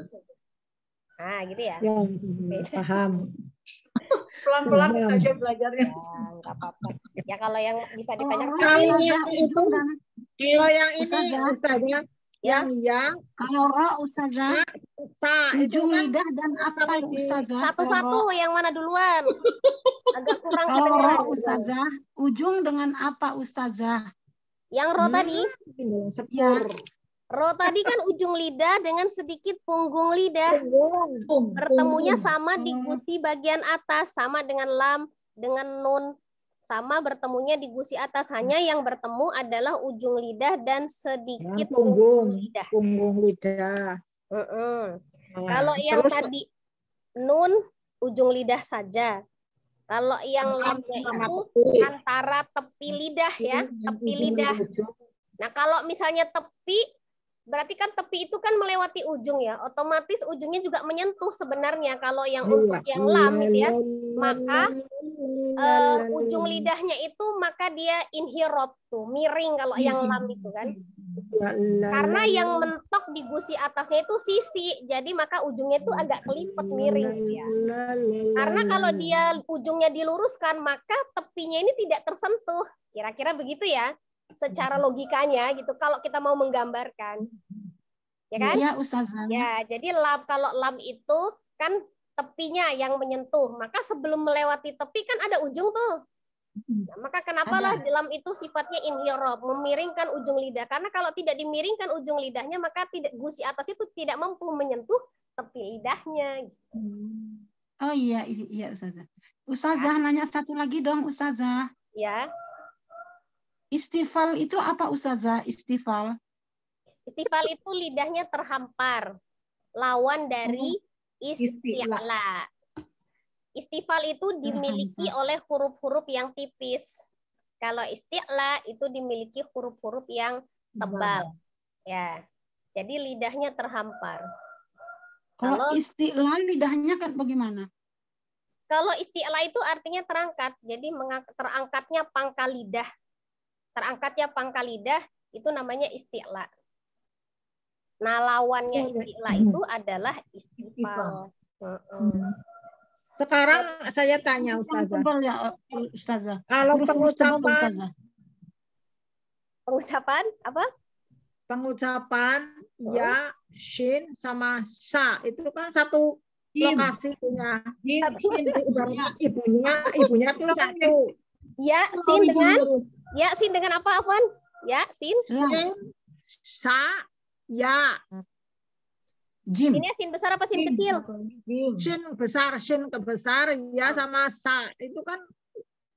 Nah, gitu ya. Paham. Pelan-pelan saja belajarnya. Enggak apa-apa. Ya kalau yang bisa ditanyakan kalau yang ini Ustazah, yang kalau ro Ustazah, ujung lidah dan apa Ustazah? Satu-satu yang mana duluan? Agak kurang kalau kedengaran. ro Ustazah, ujung dengan apa Ustazah? Yang ro tadi? Ya. Ro tadi kan ujung lidah dengan sedikit punggung lidah. Bertemunya sama di gusi bagian atas, sama dengan lam, dengan nun. Sama bertemunya di gusi atas. Hanya yang bertemu adalah ujung lidah dan sedikit punggung lidah. Punggung lidah. Kalau yang tadi nun, ujung lidah saja. Kalau yang lamnya itu antara tepi lidah ya, tepi lidah. Nah, kalau misalnya tepi, berarti kan tepi itu kan melewati ujung ya, otomatis ujungnya juga menyentuh sebenarnya. Kalau yang untuk yang lam gitu ya, maka ujung lidahnya itu maka dia inhirop tuh, miring kalau yang lam itu kan. Karena yang mentok di gusi atasnya itu sisi, jadi maka ujungnya itu agak kelipet miring ya. Karena kalau dia ujungnya diluruskan, maka tepinya ini tidak tersentuh. Kira-kira begitu ya. secara logikanya gitu kalau kita mau menggambarkan. Ya kan? Iya, Ustazah. Ya, jadi kalau lam itu kan tepinya yang menyentuh. Maka sebelum melewati tepi kan ada ujung tuh. Nah, maka kenapalah lam itu sifatnya inhirab, memiringkan ujung lidah. Karena kalau tidak dimiringkan ujung lidahnya, maka gusi atas itu tidak mampu menyentuh tepi lidahnya. Oh iya, iya Ustazah. Ustazah nanya satu lagi dong, Ustazah. Ya. Istifal itu apa, Ustazah? Istifal. Istifal itu lidahnya terhampar. Lawan dari isti'la. Istifal itu dimiliki oleh huruf-huruf yang tipis. Kalau isti'la itu dimiliki huruf-huruf yang tebal. Ya. Jadi lidahnya terhampar. Kalau isti'la lidahnya kan bagaimana? Kalau isti'la itu artinya terangkat. Jadi terangkatnya pangkal lidah. Terangkatnya pangkal lidah itu namanya isti'la. Nah, lawannya isti'la itu adalah istifal. Sekarang saya tanya Ustazah. Ya, Ustazah. Kalau pengucapan apa? Pengucapan ya, shin sama sa itu kan satu lokasi punya. Ibunya tuh satu. Ya, sin dengan apa, Afwan? Ya, sin. Sa, ya. Jim. Ini sin besar apa sin kecil? Shin besar, ya sama sa. Itu kan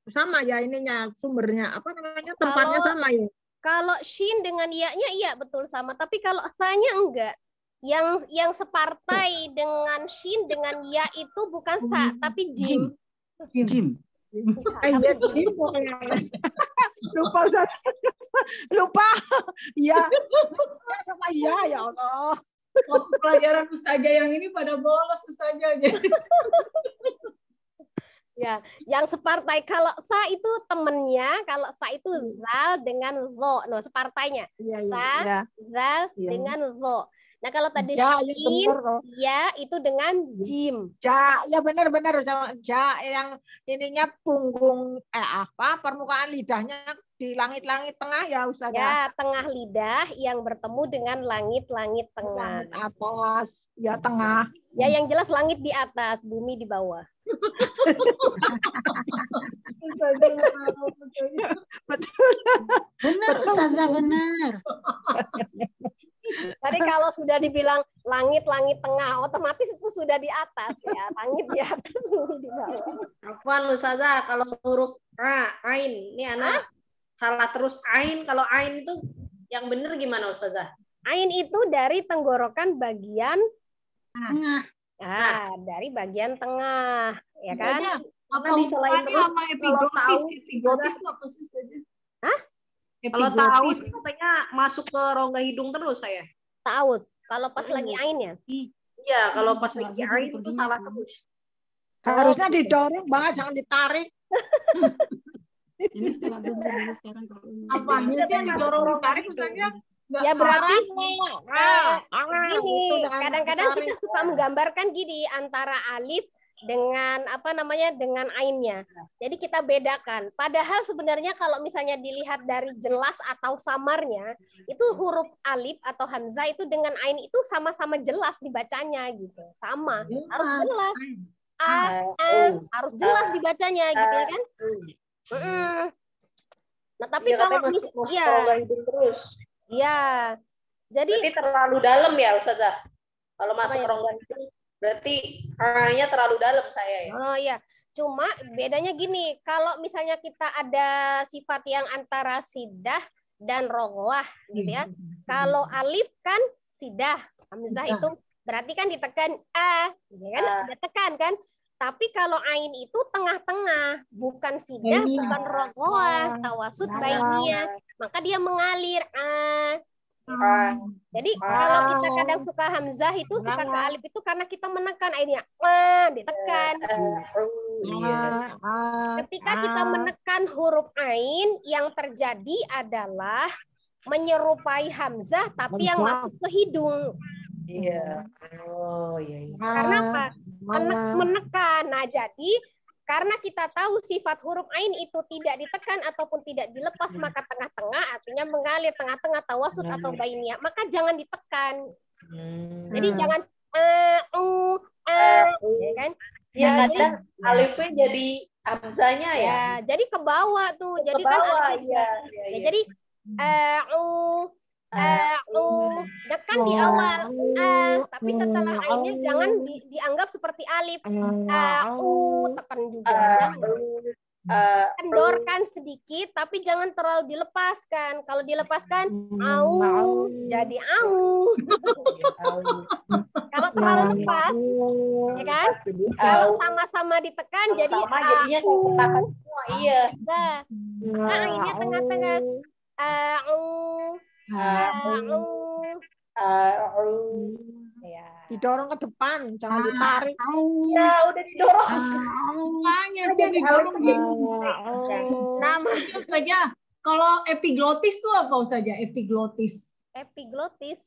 sama ya ininya, sumbernya. Apa namanya? Tempatnya sama ya. Kalau shin dengan ya-nya iya betul sama, tapi kalau sa-nya enggak. Yang separtai dengan shin dengan ya itu bukan sa, tapi jim. Jim. Iya, jim. Lupa Ustaz. Lupa. Ya. Sama ya Allah. Waktu pelajaran Ustazah yang ini pada bolos Ustazahnya. Ya, yang separtai kalau sa itu temennya, kalau sa itu zal dengan zo, no separtainya. Sa, zal dengan zo. Nah kalau tadi shin, ya itu dengan jim. Ya benar-benar sama ja yang ininya punggung permukaan lidahnya di langit-langit tengah ya Ustazah. Ya, tengah lidah yang bertemu dengan langit-langit tengah. Langit atas, ya tengah. Ya yang jelas langit di atas, bumi di bawah. Betul. Benar Ustazah, benar. Tadi kalau sudah dibilang langit-langit tengah, otomatis itu sudah di atas ya. Langit di atas, bumi di bawah. Afwan Ustazah, kalau huruf ain, ini anak salah terus ain. Kalau ain itu yang benar gimana Ustazah? Ain itu dari tenggorokan bagian Tengah. dari bagian tengah, ya kan? Apa diselain terus sama epiglottis itu apa sih Ustazah? Hah? Kalau tahu katanya masuk ke rongga hidung terus saya. Tahu. Kalau pas lagi ainnya. Iya, kalau pas lagi ain itu salah terus. Harusnya didorong, Mbak, jangan ditarik. Ini setelah dulu sekarang Apanya sih yang didorong ditarik Ustazah? Ya berarti gini, kadang-kadang kita suka menggambarkan gini antara alif dengan dengan ainnya. Jadi kita bedakan. Padahal sebenarnya kalau misalnya dilihat dari jelas atau samarnya, itu huruf alif atau hamzah itu dengan ain itu sama-sama jelas dibacanya gitu. Sama, harus jelas. Harus jelas dibacanya gitu ya kan? Nah, tapi kalau terus. Ya. Jadi berarti terlalu dalam ya Ustazah. Kalau masuk rongga hidung berarti A-nya terlalu dalam saya ya. Oh iya. Cuma bedanya gini, kalau misalnya kita ada sifat yang antara sidah dan roghah gitu ya. Kalau alif kan sidah, hamzah itu berarti kan ditekan gitu kan? Udah tekan kan? Tapi kalau ain itu tengah-tengah, bukan sidah, bukan roghah, tawasud bainnya. Maka dia mengalir Jadi kalau kita kadang suka hamzah itu suka ke alif itu karena kita menekan ainnya, ditekan. Ketika kita menekan huruf ain, yang terjadi adalah menyerupai hamzah tapi yang masuk ke hidung. Iya. Oh iya. Karena apa? Menekan. Nah, jadi karena kita tahu sifat huruf ain itu tidak ditekan ataupun tidak dilepas, maka tengah-tengah artinya mengalir, tengah-tengah tawasud atau bainiyah, maka jangan ditekan. Jadi jangan ya kan? Ya kadang alifnya jadi hamzanya ya. Ya, jadi ke bawah tuh. Jadi Ke kan bawah, alifnya. iya. Ya, jadi dekan di awal tapi setelah ainnya jangan dianggap seperti alif. Tekan juga. Kendorkan sedikit tapi jangan terlalu dilepaskan. Kalau dilepaskan jadi au. Kalau terlalu lepas, ya kan? Kalau sama-sama ditekan jadi jadinya ketakan semua, iya. Nah, ainnya tengah-tengah. Ya. Didorong ke depan, jangan ditarik. Ya, udah didorong. Makanya sih didorong gitu. Nama Saja. Kalau epiglotis tuh apa saja? Epiglotis. epiglotis.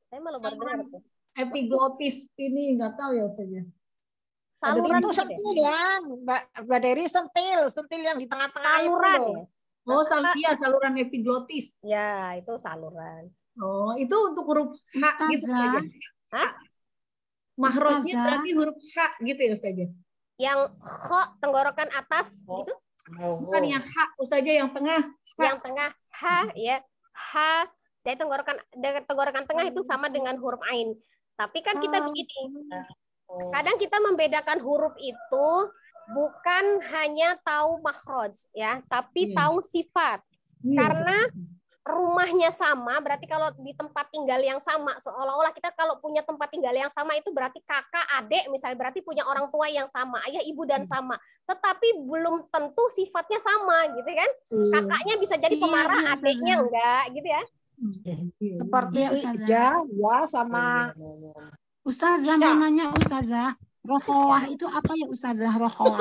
Saya malah baru dengar tuh. Epiglotis ini nggak tahu ya saja. Saluran Itu sentil ya, Mbak Dery, sentil yang di tengah-tengah itu saluran. loh. Oh, saluran epiglotis. Ya, itu saluran. Oh, itu untuk huruf H gitu saja. Hah? Mahrojnya berarti huruf H gitu ya saja. Yang kho tenggorokan atas gitu. Bukan yang H saja, yang tengah. Yang tengah H ya. H dari tenggorokan tengah itu sama dengan huruf ain. Tapi kan kita begini. Kadang kita membedakan huruf itu bukan hanya tahu makhraj ya, tapi tahu sifat. Karena rumahnya sama, berarti kalau di tempat tinggal yang sama, seolah-olah kita kalau punya tempat tinggal yang sama itu berarti kakak, adik misalnya, berarti punya orang tua yang sama, ayah, ibu dan sama. Tetapi belum tentu sifatnya sama gitu kan. Kakaknya bisa jadi pemarah, adiknya enggak gitu ya. Seperti ya sama Ustazah mau nanya Ustazah, rokhawah itu apa ya Ustazah, rokhawah?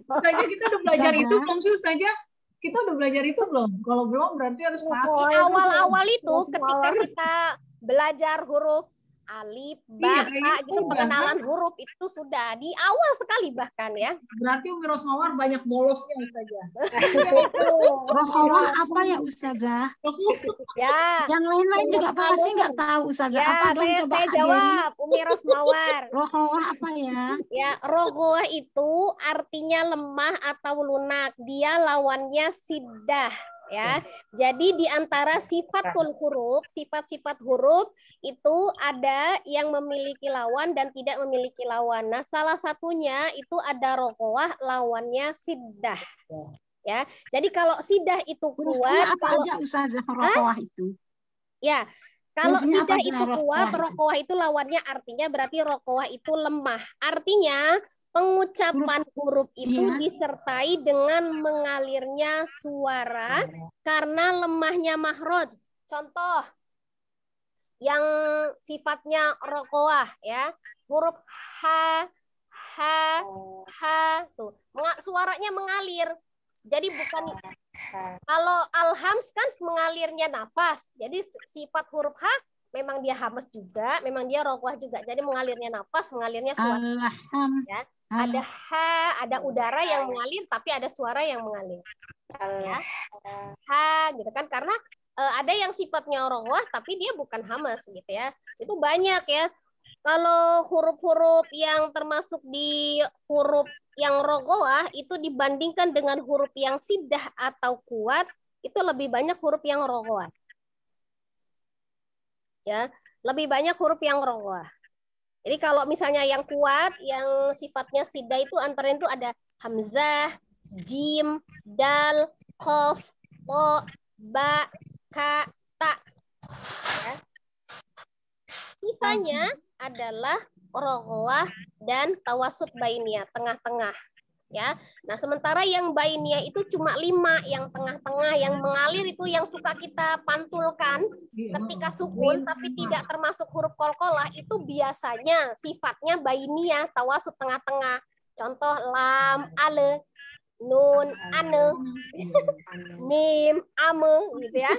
Saja kita udah belajar itu belum sih saja? Kita udah belajar itu belum? Kalau belum berarti harus pasti. Di awal-awal itu ketika kita belajar huruf alif, ba, gitu, pengenalan huruf itu sudah di awal sekali bahkan ya. Berarti Umi Rosmawar banyak bolosnya Ustazah. Rokhawah apa ya Ustazah? Ya. Yang lain-lain juga pasti nggak tahu Ustazah. Ya, Apa dong coba saya jawab, Umi Rosmawar. Rokhawah apa ya? Ya, rokhawah itu artinya lemah atau lunak. Dia lawannya siddah. Ya, jadi di antara sifatul huruf, sifat-sifat huruf itu ada yang memiliki lawan dan tidak memiliki lawan. Nah, salah satunya itu ada rokhawah, lawannya siddah. Ya, jadi kalau siddah itu kuat, apa aja Ustazah rokhawah itu? Ya, kalau Hurufnya siddah apa itu kuat, rokhawah itu lawannya artinya berarti rokhawah itu lemah. Artinya pengucapan huruf itu disertai dengan mengalirnya suara karena lemahnya makhraj. Contoh yang sifatnya rokhawah ya, huruf h tuh, suaranya mengalir. Jadi bukan kalau alhams kan mengalirnya nafas. Jadi sifat huruf h memang dia hamas juga, memang dia rokhawah juga. Jadi mengalirnya nafas, mengalirnya suara. Ya. Ada ada udara yang mengalir, tapi ada suara yang mengalir. Ya. Gitu kan, karena ada yang sifatnya rokhawah, tapi dia bukan hamas gitu ya. Itu banyak ya. Kalau huruf-huruf yang termasuk di huruf yang rokhawah itu dibandingkan dengan huruf yang siddah atau kuat, itu lebih banyak huruf yang rokhawah. Ya, lebih banyak huruf yang rokhawah. Jadi kalau misalnya yang kuat, yang sifatnya siddah itu antara itu ada hamzah, jim, dal, qaf, ta, ba, ka, ta. Ya. Sisanya adalah rokhawah dan tawasud bainiyah, tengah-tengah. Ya, nah sementara yang bainiyah itu cuma 5, yang tengah-tengah, yang mengalir itu yang suka kita pantulkan ketika sukun, tapi tidak termasuk huruf qalqalah, itu biasanya sifatnya bainiyah, tawasud tengah-tengah. Contoh lam, ale, nun, ane, mim, ame, gitu ya.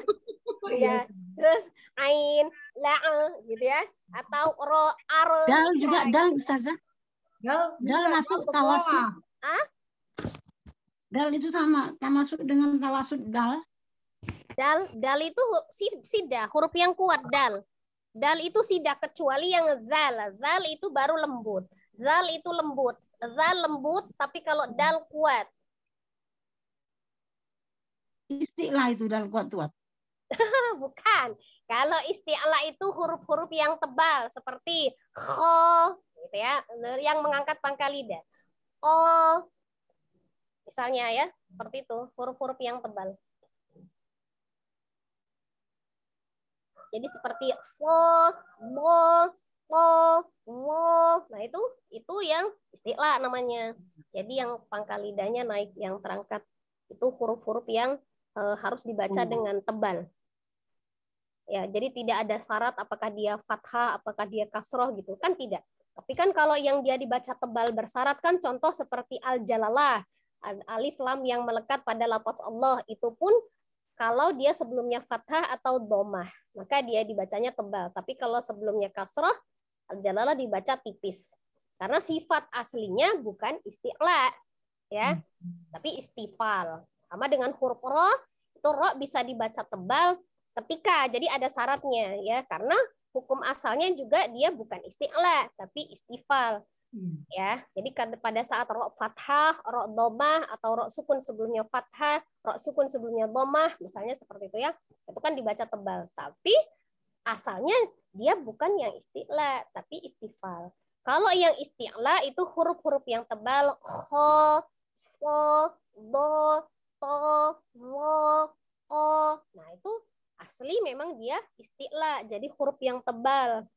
Ya, terus ain, la, gitu ya, atau ro, aro. Dal juga dal Ustazah. Dal masuk tawasud. Dal itu sama masuk dengan tawasud dal. Dal itu sida, huruf yang kuat dal. Dal itu sida kecuali yang zal. Zal itu baru lembut. Zal itu lembut. Zal lembut, tapi kalau dal kuat. Isti'la itu dal kuat-kuat. Bukan. Kalau isti'la itu huruf-huruf yang tebal seperti kho, gitu ya, yang mengangkat pangkal lidah. Kho, misalnya ya, seperti itu, huruf-huruf yang tebal. Jadi seperti fo, mo, po, wo. Nah itu yang isti'la namanya. Jadi yang pangkal lidahnya naik, yang terangkat itu huruf-huruf yang harus dibaca dengan tebal. Ya, jadi tidak ada syarat apakah dia fathah, apakah dia kasroh gitu kan tidak. Tapi kan kalau yang dia dibaca tebal bersyarat kan contoh seperti al-jalalah, alif lam yang melekat pada lafaz Allah itu pun kalau dia sebelumnya fathah atau dhammah, maka dia dibacanya tebal. Tapi kalau sebelumnya kasroh, al-jalalah dibaca tipis. Karena sifat aslinya bukan isti'la, ya, tapi istifal. Sama dengan huruf ro, itu ro bisa dibaca tebal ketika, jadi ada syaratnya ya, karena hukum asalnya juga dia bukan isti'la tapi istifal. Ya, jadi pada saat ro fathah, ro dhammah atau ro sukun sebelumnya fathah, ro sukun sebelumnya dhammah, misalnya seperti itu ya, itu kan dibaca tebal. Tapi asalnya dia bukan yang isti'la tapi istifal. Kalau yang isti'la itu huruf-huruf yang tebal, kho, fo, do, to, wo, o. Nah, itu asli memang dia isti'la, jadi huruf yang tebal.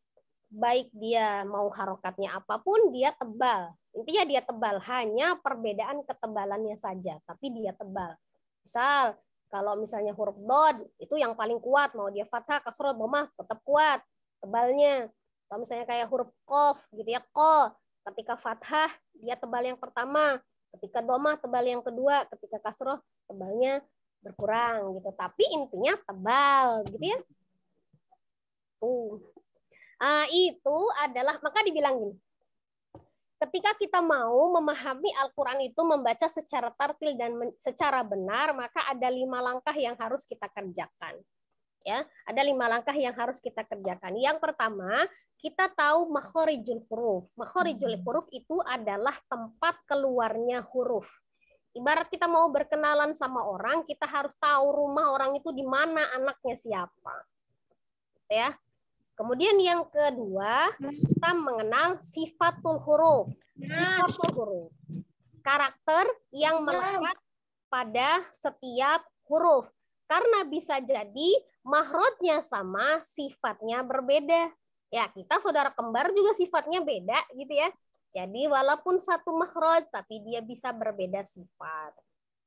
Baik dia mau harokatnya apapun, dia tebal. Intinya dia tebal, hanya perbedaan ketebalannya saja, tapi dia tebal. Misal, kalau misalnya huruf dod, itu yang paling kuat, mau dia fathah, kasroh, dhammah, tetap kuat tebalnya. Kalau misalnya kayak huruf qaf, gitu ya, ko, ketika fathah, dia tebal yang pertama, ketika dhammah, tebal yang kedua, ketika kasroh, tebalnya berkurang gitu, tapi intinya tebal gitu ya. Itu adalah, maka dibilang gini, ketika kita mau memahami Al-Quran itu membaca secara tartil dan secara benar, maka ada 5 langkah yang harus kita kerjakan. Ya, ada 5 langkah yang harus kita kerjakan. Yang pertama, kita tahu makhorijul huruf. Makhorijul huruf itu adalah tempat keluarnya huruf. Ibarat kita mau berkenalan sama orang, kita harus tahu rumah orang itu di mana, anaknya siapa. Ya. Kemudian yang kedua, kita mengenal sifatul huruf. Sifatul huruf. Karakter yang melekat pada setiap huruf. Karena bisa jadi mahrojnya sama, sifatnya berbeda. Ya, kita saudara kembar juga sifatnya beda gitu ya. Jadi walaupun satu makhraj, tapi dia bisa berbeda sifat.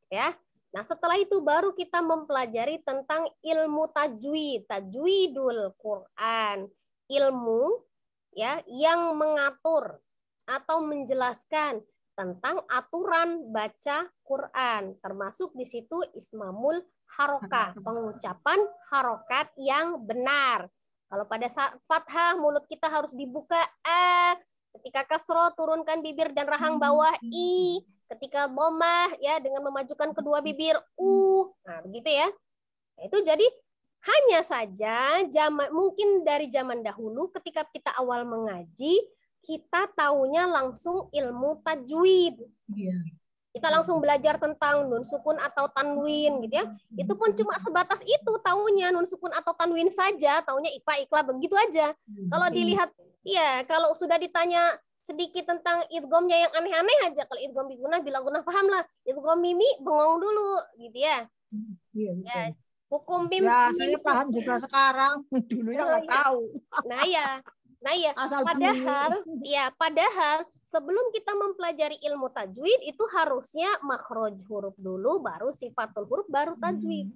Ya. Nah, setelah itu baru kita mempelajari tentang ilmu tajwid, tajwidul Quran, ilmu ya yang mengatur atau menjelaskan tentang aturan baca Quran, termasuk di situ ismamul harokat, pengucapan harokat yang benar. Kalau pada saat fathah mulut kita harus dibuka a, ketika kasroh turunkan bibir dan rahang bawah i, ketika dhammah ya dengan memajukan kedua bibir nah begitu ya. Nah, itu jadi hanya saja mungkin dari zaman dahulu ketika kita awal mengaji kita taunya langsung ilmu tajwid. Kita langsung belajar tentang nun sukun atau tanwin gitu ya. Itu pun cuma sebatas itu taunya, nun sukun atau tanwin saja, taunya ifa ikla begitu aja. Kalau dilihat ya kalau sudah ditanya sedikit tentang idghamnya yang aneh-aneh aja. Kalau idgham bigunah, bila gunah paham lah. Idgham mimi bengong dulu, gitu ya. Iya, ya. Hukum mim. Ya, saya paham juga sekarang. Dulu yang nggak tahu. Nah ya. Padahal sebelum kita mempelajari ilmu tajwid itu harusnya makhraj huruf dulu, baru sifatul huruf, baru tajwid.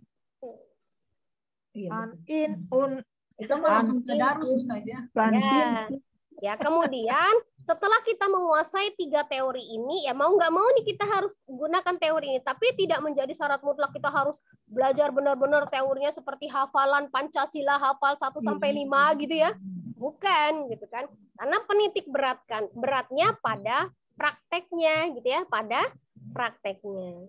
In, un, itu langsung tadarus saja. Ya, kemudian setelah kita menguasai 3 teori ini, ya mau nggak mau nih kita harus gunakan teori ini. Tapi tidak menjadi syarat mutlak kita harus belajar benar-benar teorinya seperti hafalan Pancasila, hafal 1 sampai 5 gitu ya. Bukan, gitu kan. Karena penitik beratnya pada prakteknya gitu ya, pada prakteknya.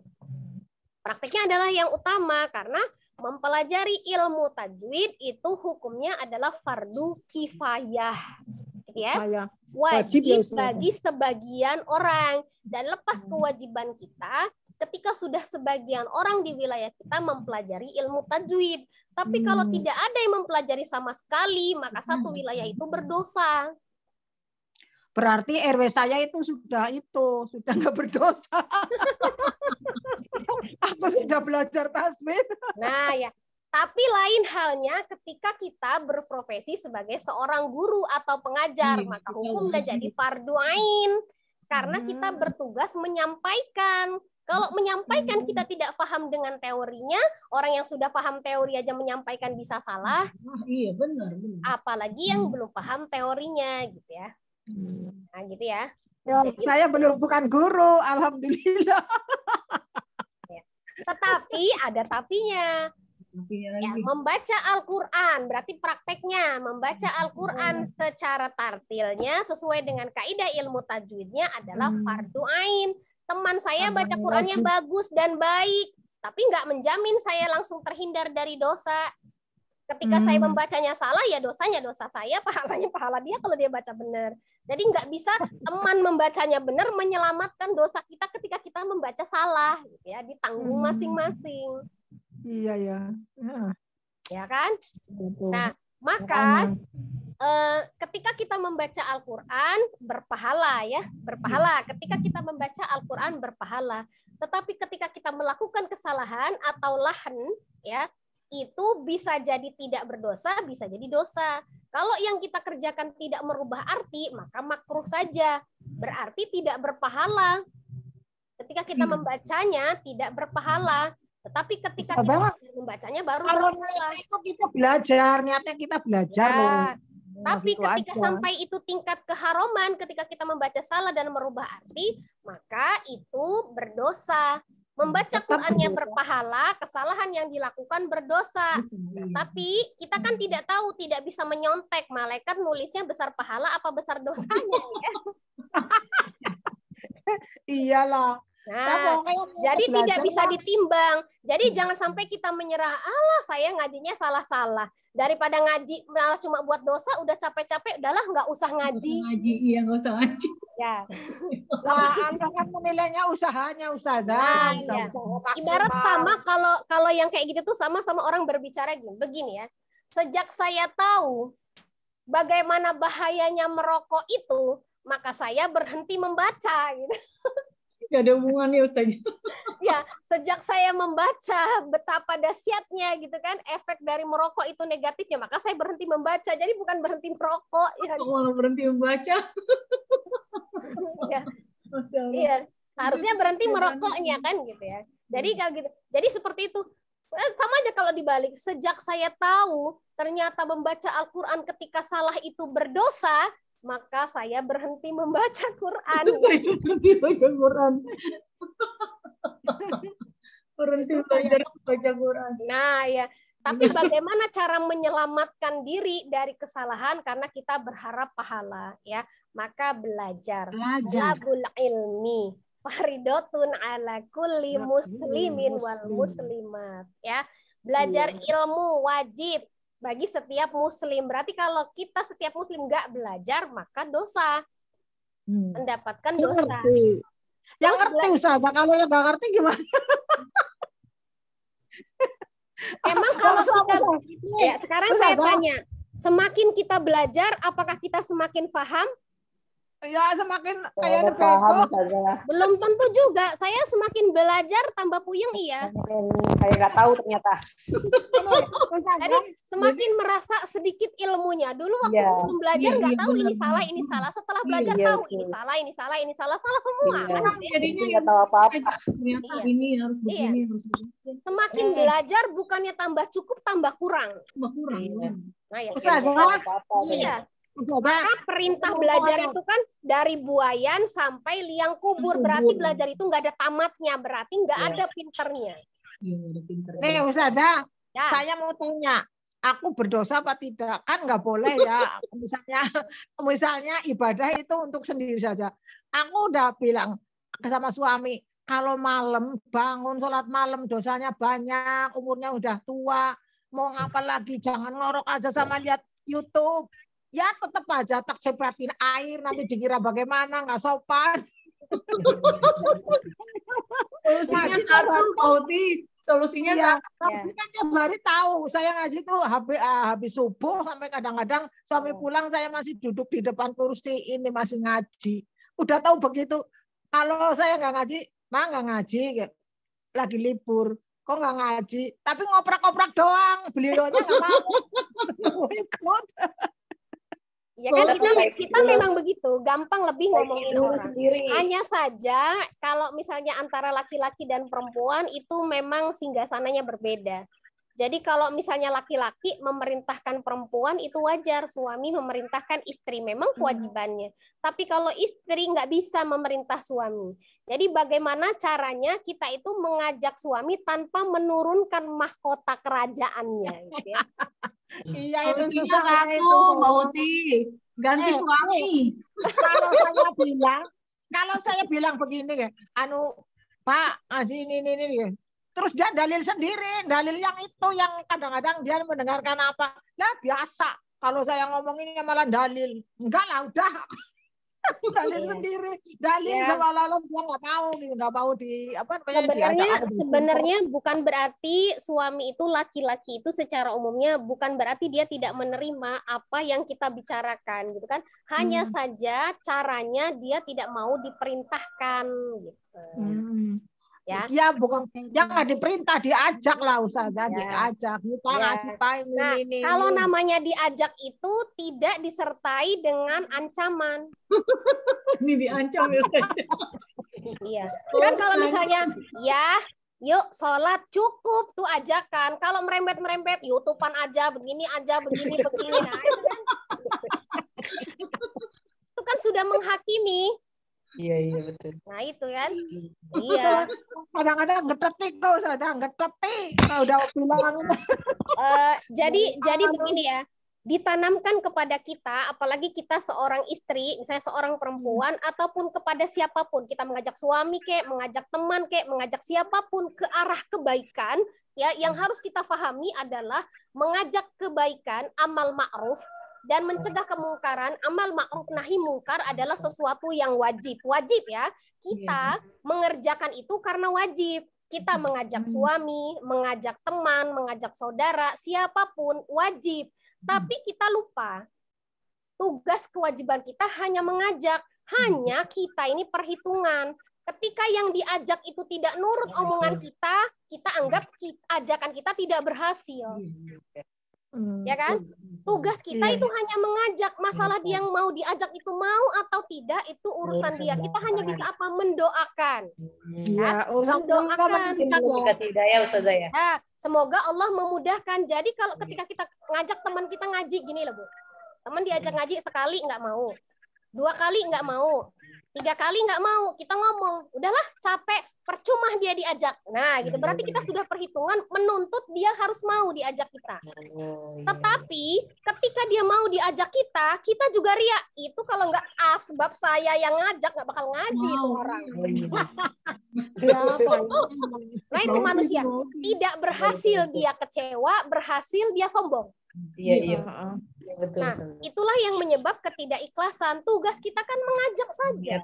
Prakteknya adalah yang utama karena mempelajari ilmu tajwid itu hukumnya adalah fardu kifayah. Gitu ya. Wajib bagi sebagian orang, dan lepas kewajiban kita ketika sudah sebagian orang di wilayah kita mempelajari ilmu tajwid. Tapi kalau tidak ada yang mempelajari sama sekali, maka satu wilayah itu berdosa. Berarti RW saya itu sudah nggak berdosa. Aku sudah belajar tajwid. Nah ya, tapi lain halnya ketika kita berprofesi sebagai seorang guru atau pengajar, maka hukumnya jadi fardu ain karena kita bertugas menyampaikan. Kalau menyampaikan kita tidak paham dengan teorinya, orang yang sudah paham teori aja menyampaikan bisa salah. Iya benar. Apalagi yang belum paham teorinya gitu ya. Nah gitu ya. Jadi, saya bukan guru, alhamdulillah. Ya. Tetapi ada tapinya. Ya, membaca Al-Quran berarti prakteknya membaca Al-Quran secara tartilnya sesuai dengan kaidah ilmu tajwidnya adalah fardu ain. Teman saya baca Qurannya bagus dan baik, tapi nggak menjamin saya langsung terhindar dari dosa. Ketika saya membacanya salah, ya dosanya dosa saya, pahalanya pahala dia kalau dia baca benar. Jadi nggak bisa teman membacanya benar menyelamatkan dosa kita ketika kita membaca salah, gitu ya, ditanggung masing-masing. Iya ya. Ya kan? Nah, maka ketika kita membaca Al-Quran berpahala ya, berpahala. Ketika kita membaca Al-Quran berpahala. Tetapi ketika kita melakukan kesalahan atau lahan, ya, itu bisa jadi tidak berdosa, bisa jadi dosa. Kalau yang kita kerjakan tidak merubah arti, maka makruh saja. Berarti tidak berpahala. Ketika kita membacanya tidak berpahala. Tetapi ketika kita membacanya baru berpahala. Itu kita belajar, niatnya kita belajar. Ya. Tapi ketika sampai itu tingkat keharuman, ketika kita membaca salah dan merubah arti, maka itu berdosa. Membaca Qurannya berpahala, kesalahan yang dilakukan berdosa. Tapi kita kan tidak tahu, tidak bisa menyontek malaikat nulisnya besar pahala apa besar dosanya. Ya? Iyalah. Nah, jadi tidak bisa ditimbang. Jadi jangan sampai kita menyerah, alah saya ngajinya salah-salah. Daripada ngaji malah cuma buat dosa, udah capek-capek, udahlah nggak usah ngaji. Nggak usah ngaji. Ya. Nah, Anda kan menilainya usahanya ustazah. Nah, ya. Ibarat sama kalau yang kayak gitu tuh sama orang berbicara begini ya. Sejak saya tahu bagaimana bahayanya merokok itu, maka saya berhenti membaca gitu. Gak ada hubungannya Ustaz. Ya, sejak saya membaca betapa dahsyatnya gitu kan efek dari merokok itu negatifnya, maka saya berhenti membaca. Jadi bukan berhenti merokok ya. Malah berhenti membaca. Ya. Iya, harusnya berhenti merokoknya kan gitu ya. Jadi kalau gitu. Jadi seperti itu. Sama aja kalau dibalik. Sejak saya tahu ternyata membaca Al-Qur'an ketika salah itu berdosa, maka saya berhenti membaca Quran. Saya berhenti baca Quran. Berhenti belajar baca Quran. Nah ya, tapi bagaimana cara menyelamatkan diri dari kesalahan karena kita berharap pahala ya? Maka belajar. Talabul ilmi faridatun ala kulli muslimin wal muslimat ya. Belajar ilmu wajib bagi setiap muslim. Berarti kalau kita setiap muslim nggak belajar, maka dosa. Mendapatkan dosa. Yang ngerti Ustaz, kalau yang nggak ngerti gimana? Emang kalau kita, ya sekarang saya tanya, semakin kita belajar, apakah kita semakin paham? Ya semakin kayak bego. Belum tentu juga. Saya semakin belajar tambah puyeng iya. Saya nggak tahu ternyata. Jadi semakin merasa sedikit ilmunya. Dulu waktu sebelum belajar nggak tahu ini salah. Setelah belajar tahu ini salah semua. Jadinya nggak tahu apa-apa. Ternyata ini harus begini, harus begini. Semakin belajar bukannya tambah cukup, tambah kurang. Nah ya. Iya. Maka perintah belajar itu kan dari buayan sampai liang kubur. Berarti belajar itu nggak ada tamatnya. Berarti nggak ada pinternya. Nih Ustazah, saya mau tanya. aku berdosa apa tidak? Kan nggak boleh ya. Misalnya ibadah itu untuk sendiri saja. Aku udah bilang sama suami, kalau malam bangun sholat malam dosanya banyak, umurnya udah tua, mau ngapa lagi, jangan ngorok aja sama lihat YouTube. Ya tetap aja tak sepratin air, nanti dikira bagaimana, nggak sopan. Solusinya satu, Kauti. Solusinya ya, satu. kan tiap hari tahu. Saya ngaji tuh habis subuh sampai kadang-kadang suami pulang saya masih duduk di depan kursi ini masih ngaji. Udah tahu begitu. Kalau saya nggak ngaji, nggak ngaji. Lagi libur, kok nggak ngaji? Tapi ngoprak-ngoprak doang. Beliaunya nggak mau ikut. Ya kan kita memang begitu, gampang lebih ngomongin orang. Hanya saja kalau misalnya antara laki-laki dan perempuan itu memang singgasananya berbeda. Jadi kalau misalnya laki-laki memerintahkan perempuan itu wajar, suami memerintahkan istri, memang kewajibannya. Tapi kalau istri nggak bisa memerintah suami. Jadi bagaimana caranya kita itu mengajak suami tanpa menurunkan mahkota kerajaannya, gitu ya. Iya itu susah itu Mbak Uti. Ganti suami. Kalau saya bilang begini ya, Pak, ini. Terus dia dalil sendiri, dalil yang itu yang kadang-kadang dia mendengarkan apa. Lah biasa. Kalau saya ngomong ini malah dalil. Enggak lah, udah. Dalil sendiri. Dalil seolah-olah dia nggak mau di apa namanya. Sebenarnya bukan berarti suami itu laki-laki itu secara umumnya bukan berarti dia tidak menerima apa yang kita bicarakan gitu kan. Hanya saja caranya dia tidak mau diperintahkan gitu. Ya bukan jangan diperintah, diajak lah Ustazah, diajak. Ini. Kalau namanya diajak itu tidak disertai dengan ancaman. Ini diancam ya Ustazah. Iya. Kan kalau misalnya yuk sholat cukup tuh ajakan. Kalau merembet-merembet YouTubean aja begini. Nah itu kan. Itu kan sudah menghakimi. Iya betul. Nah itu kan. Iya. Kadang-kadang ngetetik kok Ustazah, ngetetik. Udah bilang. Jadi begini ya. Ditanamkan kepada kita, apalagi kita seorang istri, misalnya seorang perempuan, ataupun kepada siapapun, kita mengajak suami kek, mengajak teman kek, mengajak siapapun ke arah kebaikan, ya yang harus kita pahami adalah mengajak kebaikan, amal ma'ruf, dan mencegah kemungkaran, amal ma'ruf nahi mungkar adalah sesuatu yang wajib. Wajib ya, kita mengerjakan itu karena wajib. Kita mengajak suami, mengajak teman, mengajak saudara, siapapun wajib. Tapi kita lupa, tugas kewajiban kita hanya mengajak. Hanya kita ini perhitungan. Ketika yang diajak itu tidak nurut omongan kita anggap ajakan kita tidak berhasil. Ya kan? Tugas kita itu hanya mengajak. Masalah dia yang mau diajak itu mau atau tidak itu urusan dia. Kita hanya bisa apa? Mendoakan. Mendoakan. Tidak ya Ustazah ya. Nah, semoga Allah memudahkan. Jadi kalau ketika kita ngajak teman kita ngaji gini loh Bu. Teman diajak ngaji sekali nggak mau. 2 kali nggak mau. 3 kali nggak mau. Kita ngomong, udahlah capek. Percuma dia diajak. Nah, gitu. Berarti kita sudah perhitungan menuntut dia harus mau diajak kita. Tetapi ketika dia mau diajak kita juga riak. Itu kalau nggak sebab saya yang ngajak nggak bakal ngaji itu orang. Nah, itu manusia. Tidak berhasil dia kecewa, berhasil dia sombong. Iya. Betul. Nah, itulah yang menyebab ketidakikhlasan. Tugas kita kan mengajak saja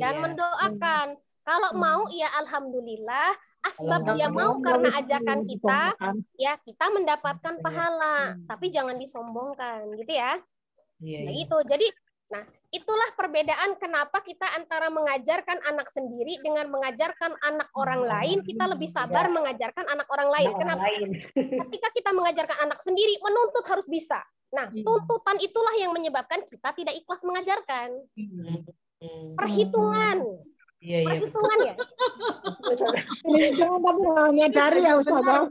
dan mendoakan. Kalau mau ya alhamdulillah, asbab dia mau karena ajakan kita, ya kita mendapatkan pahala, tapi jangan disombongkan, gitu ya. Nah, gitu. Jadi, itulah perbedaan kenapa kita antara mengajarkan anak sendiri dengan mengajarkan anak orang lain, kita lebih sabar mengajarkan anak orang lain. Kenapa? Ketika kita mengajarkan anak sendiri, menuntut harus bisa. Nah, tuntutan itulah yang menyebabkan kita tidak ikhlas mengajarkan. Perhitungan. Perhitungan ya. Tapi menyadari ya Ustazah.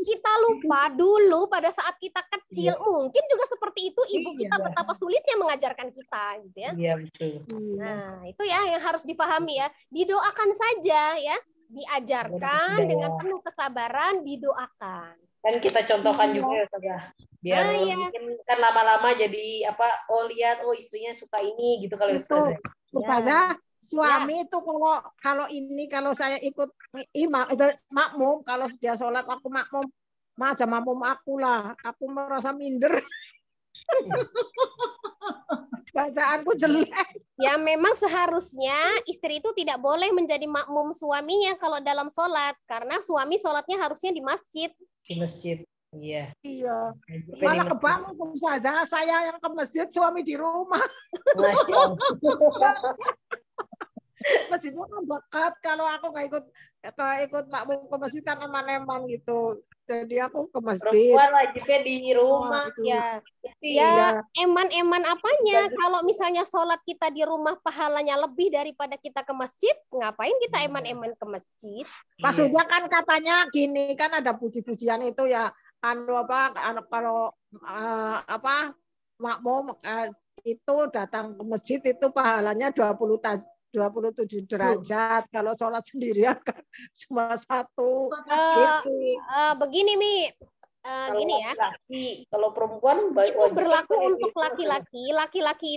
Kita lupa dulu pada saat kita kecil, mungkin juga seperti itu ibu kita betapa sulitnya mengajarkan kita, gitu ya. Iya betul. Nah, itu ya yang harus dipahami ya. Didoakan saja ya, diajarkan dengan penuh kesabaran, didoakan. Kan kita contohkan juga ya Ustaz ya. Biar iya. mungkin kan lama-lama jadi apa, oh lihat, oh istrinya suka ini gitu kalau Itu Ustaz. supaya suami itu kalau saya ikut imam itu makmum, kalau dia sholat aku makmum, macam makmum aku lah, aku merasa minder. Bacaanku jelek. Ya memang seharusnya istri itu tidak boleh menjadi makmum suaminya kalau dalam sholat. Karena suami sholatnya harusnya di masjid. Di masjid. Iya. Iya. Juga di Malah masjid. kebangun saja saya yang ke masjid, suami di rumah. Masya Allah. Masjidnya kan dekat, kalau aku nggak ikut makmum ke masjid kan eman-eman gitu. Jadi aku ke masjid. Perempuan wajibnya di rumah. Ya, Iya. eman-eman apanya? Kalau misalnya sholat kita di rumah pahalanya lebih daripada kita ke masjid, ngapain kita eman-eman ke masjid? Maksudnya kan katanya gini, kan ada puji-pujian itu ya, kalau makmum itu datang ke masjid itu pahalanya 27 derajat. Kalau sholat sendirian kan cuma 1 gitu. Begini Mi, Kalau gini ya. laki-laki, kalau perempuan Itu wajib berlaku kayak untuk gitu. laki-laki. Laki-laki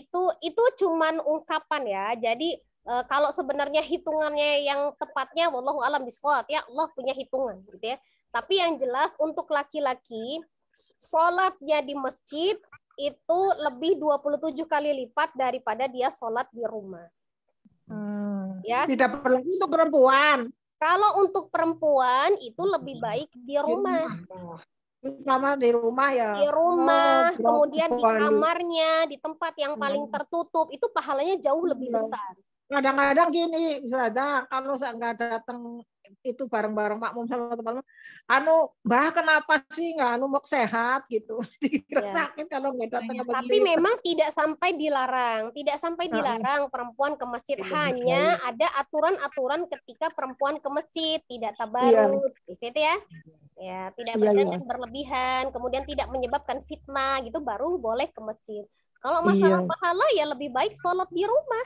itu cuman ungkapan ya. Jadi kalau sebenarnya hitungannya yang tepatnya wallahu alam bishawab, ya Allah punya hitungan gitu ya. Tapi yang jelas untuk laki-laki sholatnya di masjid itu lebih 27 kali lipat daripada dia sholat di rumah. Ya. Tidak berlaku untuk perempuan. Kalau untuk perempuan itu lebih baik di rumah. Terutama di rumah ya. Di rumah, Oh, kemudian di berapa kali. kamarnya, di tempat yang paling tertutup, itu pahalanya jauh lebih besar. Kadang-kadang gini, misalnya kalau saya nggak datang itu bareng-bareng makmum sama teman-teman, Mbah kenapa sih nggak mau sehat gitu? Dikira Ya. sakit kalau nggak datang ke Tapi masjid. memang tidak sampai dilarang perempuan ke masjid. Hanya ada aturan-aturan ketika perempuan ke masjid, tidak tabarut, gitu ya. Ya, tidak berdandan berlebihan, kemudian tidak menyebabkan fitnah, gitu baru boleh ke masjid. Kalau masalah pahala ya lebih baik sholat di rumah.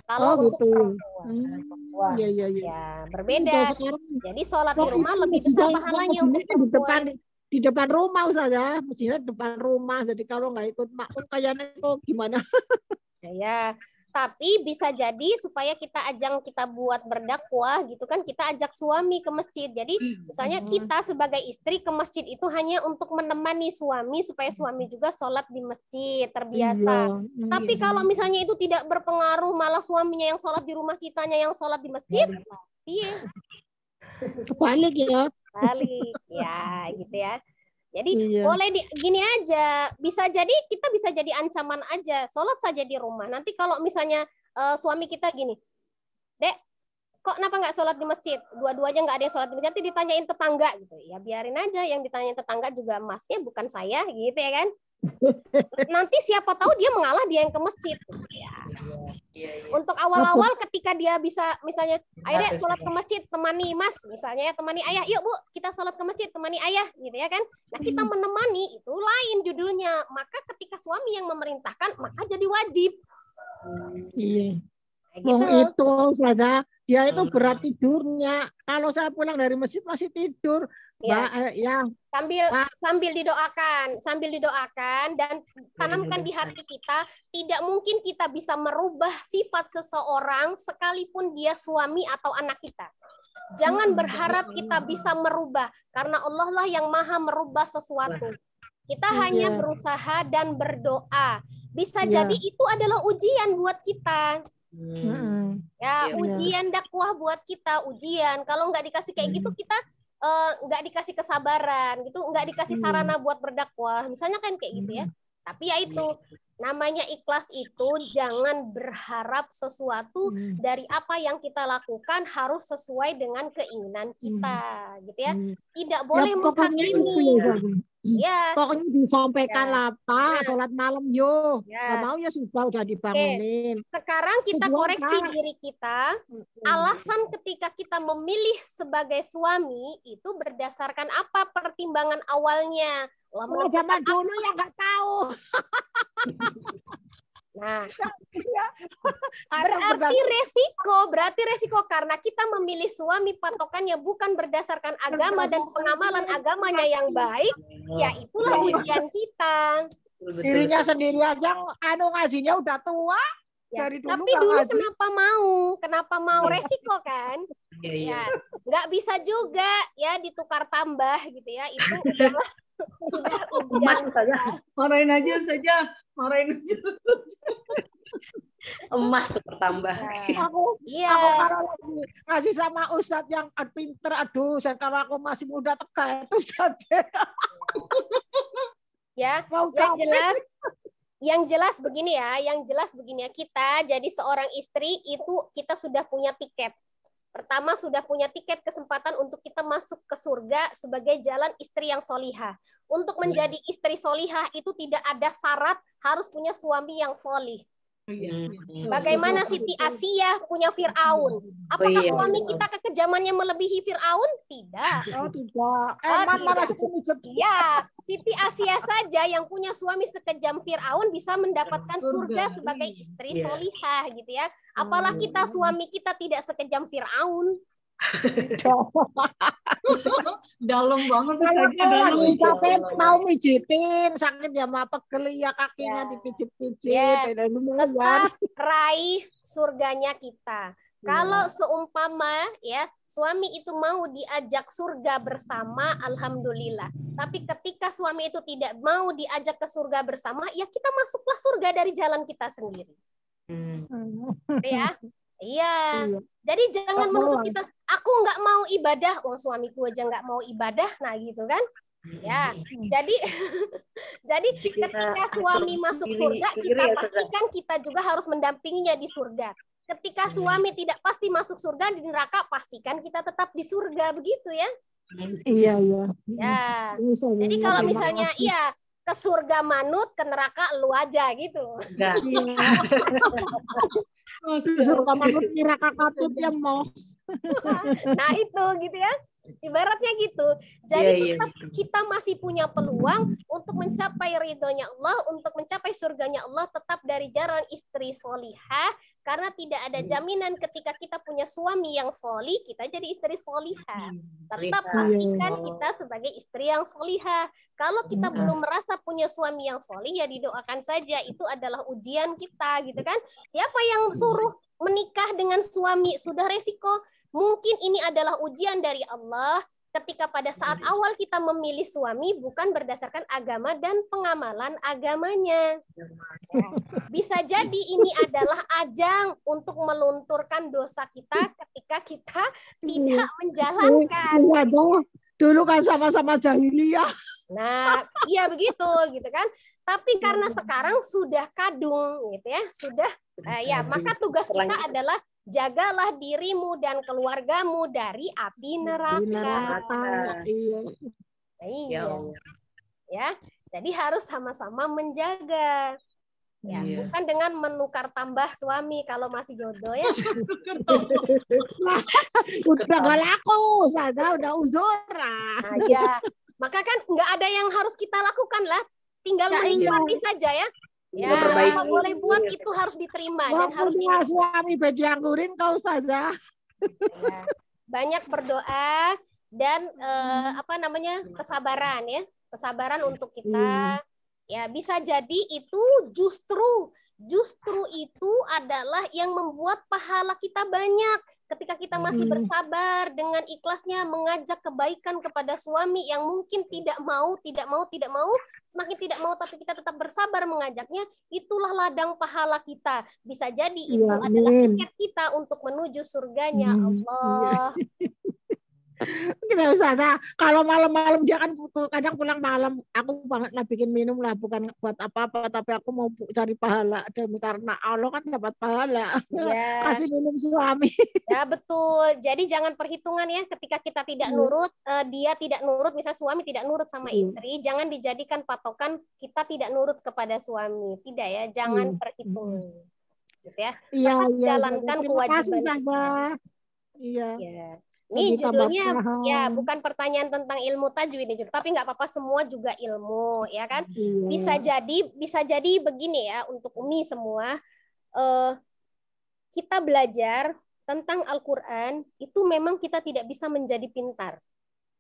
Kalau untuk perempuan. Ya, berbeda. Jadi sholat di rumah lebih besar pahalanya untuk perempuan. Di depan rumah saja, mestinya di depan rumah. Jadi kalau nggak ikut makmum kayaknya itu gimana? Ya, tapi bisa jadi supaya kita buat berdakwah gitu kan, kita ajak suami ke masjid. Jadi misalnya kita sebagai istri ke masjid itu hanya untuk menemani suami supaya suami juga sholat di masjid terbiasa. Tapi kalau misalnya itu tidak berpengaruh, malah suaminya yang sholat di rumah, kitanya yang sholat di masjid, iya. Kebalik ya. Balik ya gitu ya. Jadi boleh gini aja, kita bisa jadi ancaman aja, sholat saja di rumah. Nanti kalau misalnya suami kita gini, Dek, kok kenapa nggak sholat di masjid? Dua-duanya nggak ada yang sholat di masjid, nanti ditanyain tetangga gitu. Ya biarin aja, yang ditanyain tetangga juga masnya bukan saya gitu ya kan. Nanti siapa tahu dia mengalah, dia yang ke masjid. Ya. Untuk awal-awal ketika dia bisa misalnya, ayo deh sholat ke masjid, temani mas, misalnya ya, temani ayah, yuk bu kita sholat ke masjid, temani ayah gitu ya kan. Nah kita menemani itu lain judulnya. Maka ketika suami yang memerintahkan, maka jadi wajib. Iya. Gitu. Itu saja dia itu berat tidurnya. Kalau saya pulang dari masjid masih tidur. Ya. Sambil didoakan dan tanamkan di hati kita, tidak mungkin kita bisa merubah sifat seseorang sekalipun dia suami atau anak kita. Jangan berharap kita bisa merubah, karena Allah lah yang maha merubah sesuatu. Kita hanya berusaha dan berdoa. Bisa jadi itu adalah ujian buat kita. Ya, ujian dakwah buat kita, ujian. Kalau nggak dikasih kayak gitu, kita nggak dikasih kesabaran gitu, nggak dikasih sarana buat berdakwah, misalnya kan kayak gitu ya. Tapi ya itu namanya ikhlas, itu jangan berharap sesuatu dari apa yang kita lakukan harus sesuai dengan keinginan kita, gitu ya. Tidak boleh menghakimi. Ya. Pokoknya disampaikan lah Pak, sholat malam yo. Nggak mau ya sudah dibangunin. Sekarang kita koreksi diri kita. Alasan ketika kita memilih sebagai suami itu berdasarkan apa pertimbangan awalnya? Zaman dulu yang nggak tahu. Nah, Ya. berarti resiko karena kita memilih suami patokannya bukan berdasarkan agama dan pengamalan agamanya yang baik, ya itulah ujian kita. Dirinya sendiri aja ngajinya udah tua. Ya, Dari dulu tapi nggak dulu ngaji. kenapa mau resiko kan? Ya, nggak bisa juga ya ditukar tambah gitu ya. Itu adalah sudah ujian kita. Marahin aja saja, marahin aja. Emas tuh bertambah. Aku Iya. kalau lagi ngaji sama Ustadz yang pinter, aduh, kalau aku masih muda tegas Ustadz. Ya, Mau yang jelas begini ya, kita jadi seorang istri itu kita sudah punya tiket. Pertama sudah punya tiket kesempatan untuk kita masuk ke surga sebagai jalan istri yang solihah. Untuk menjadi istri solihah itu tidak ada syarat harus punya suami yang solih. Bagaimana Siti Asia punya Fir'aun? Apakah suami kita kekejamannya melebihi Fir'aun? Tidak. Oh tidak. Eman malah Ya, Siti Asia saja yang punya suami sekejam Fir'aun bisa mendapatkan surga sebagai istri solihah gitu ya. Apalah kita suami kita tidak sekejam Fir'aun. Dalam banget kalau lagi capek mau mijitin sakit ya mau pegel ya kakinya dipijit-pijit. Tetap raih surganya kita. Kalau seumpama ya suami itu mau diajak surga bersama, alhamdulillah. Tapi ketika suami itu tidak mau diajak ke surga bersama, ya kita masuklah surga dari jalan kita sendiri. Ya. Iya. Jadi jangan menuntut kita, aku nggak mau ibadah, suamiku aja nggak mau ibadah, nah gitu kan? Ya, jadi ketika suami masuk surga, kita pastikan kita juga harus mendampinginya di surga. Ketika suami tidak pasti masuk surga, di neraka, pastikan kita tetap di surga, begitu ya? Iya. Ya. Jadi kalau misalnya ke surga manut, ke neraka lu aja gitu. Surga manut, neraka katut ya mau. Nah itu gitu ya. Ibaratnya gitu. Jadi kita masih punya peluang untuk mencapai ridhonya Allah, untuk mencapai surganya Allah tetap dari jalan istri solihah. Karena tidak ada jaminan ketika kita punya suami yang solih, kita jadi istri solihah. Tetap pastikan kita sebagai istri yang solihah. Kalau kita belum merasa punya suami yang solih, ya didoakan saja. Itu adalah ujian kita, gitu kan? Siapa yang suruh menikah dengan suami? Sudah resiko. Mungkin ini adalah ujian dari Allah. Ketika pada saat awal kita memilih suami bukan berdasarkan agama dan pengamalan agamanya. Bisa jadi ini adalah ajang untuk melunturkan dosa kita ketika kita tidak menjalankan. Dulu kan sama-sama jahiliyah. Nah, iya begitu gitu kan. Tapi karena sekarang sudah kadung gitu ya, sudah maka tugas kita adalah jagalah dirimu dan keluargamu dari api neraka. Iya. Ya, jadi harus sama-sama menjaga. Ya, bukan dengan menukar tambah suami kalau masih jodoh ya. Udah gak laku, saya udah uzura. Nah, ya, maka kan nggak ada yang harus kita lakukan lah, tinggal menikmati saja ya. Ya, apa boleh buat itu harus diterima dan harus suami bedi anggurin kau saja. Ya, banyak berdoa dan kesabaran ya, kesabaran untuk kita. Ya, bisa jadi itu justru itu adalah yang membuat pahala kita banyak. Ketika kita masih bersabar dengan ikhlasnya mengajak kebaikan kepada suami yang mungkin tidak mau, semakin tidak mau tapi kita tetap bersabar mengajaknya, itulah ladang pahala kita. Bisa jadi itu adalah tiket kita untuk menuju surganya Allah. Kita usah, kalau malam-malam dia kan kadang pulang malam, aku banget lah bikin minum lah, bukan buat apa-apa, tapi aku mau cari pahala karena Allah kan dapat pahala. Kasih minum suami. Ya betul. Jadi jangan perhitungan ya, ketika kita tidak nurut, dia tidak nurut, misal suami tidak nurut sama istri, jangan dijadikan patokan kita tidak nurut kepada suami. Tidak ya, jangan perhitungan. Gitu ya. Iya. Jalankan kewajiban. Iya. Ini Lebih tambah judulnya paham. ya bukan pertanyaan tentang ilmu tajwid, tapi nggak apa-apa, semua juga ilmu, ya kan? Iya. Bisa jadi begini ya untuk Umi semua, kita belajar tentang Al-Quran itu memang kita tidak bisa menjadi pintar,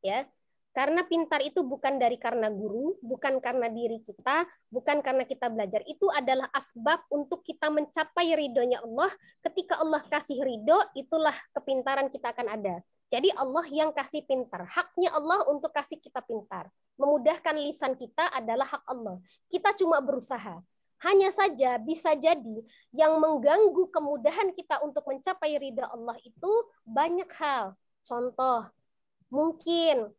ya. Karena pintar itu bukan karena guru, bukan karena diri kita, bukan karena kita belajar. Itu adalah asbab untuk kita mencapai ridhonya Allah. Ketika Allah kasih ridho, itulah kepintaran kita akan ada. Jadi Allah yang kasih pintar. Haknya Allah untuk kasih kita pintar. Memudahkan lisan kita adalah hak Allah. Kita cuma berusaha. Hanya saja bisa jadi yang mengganggu kemudahan kita untuk mencapai ridha Allah itu banyak hal. Contoh, mungkin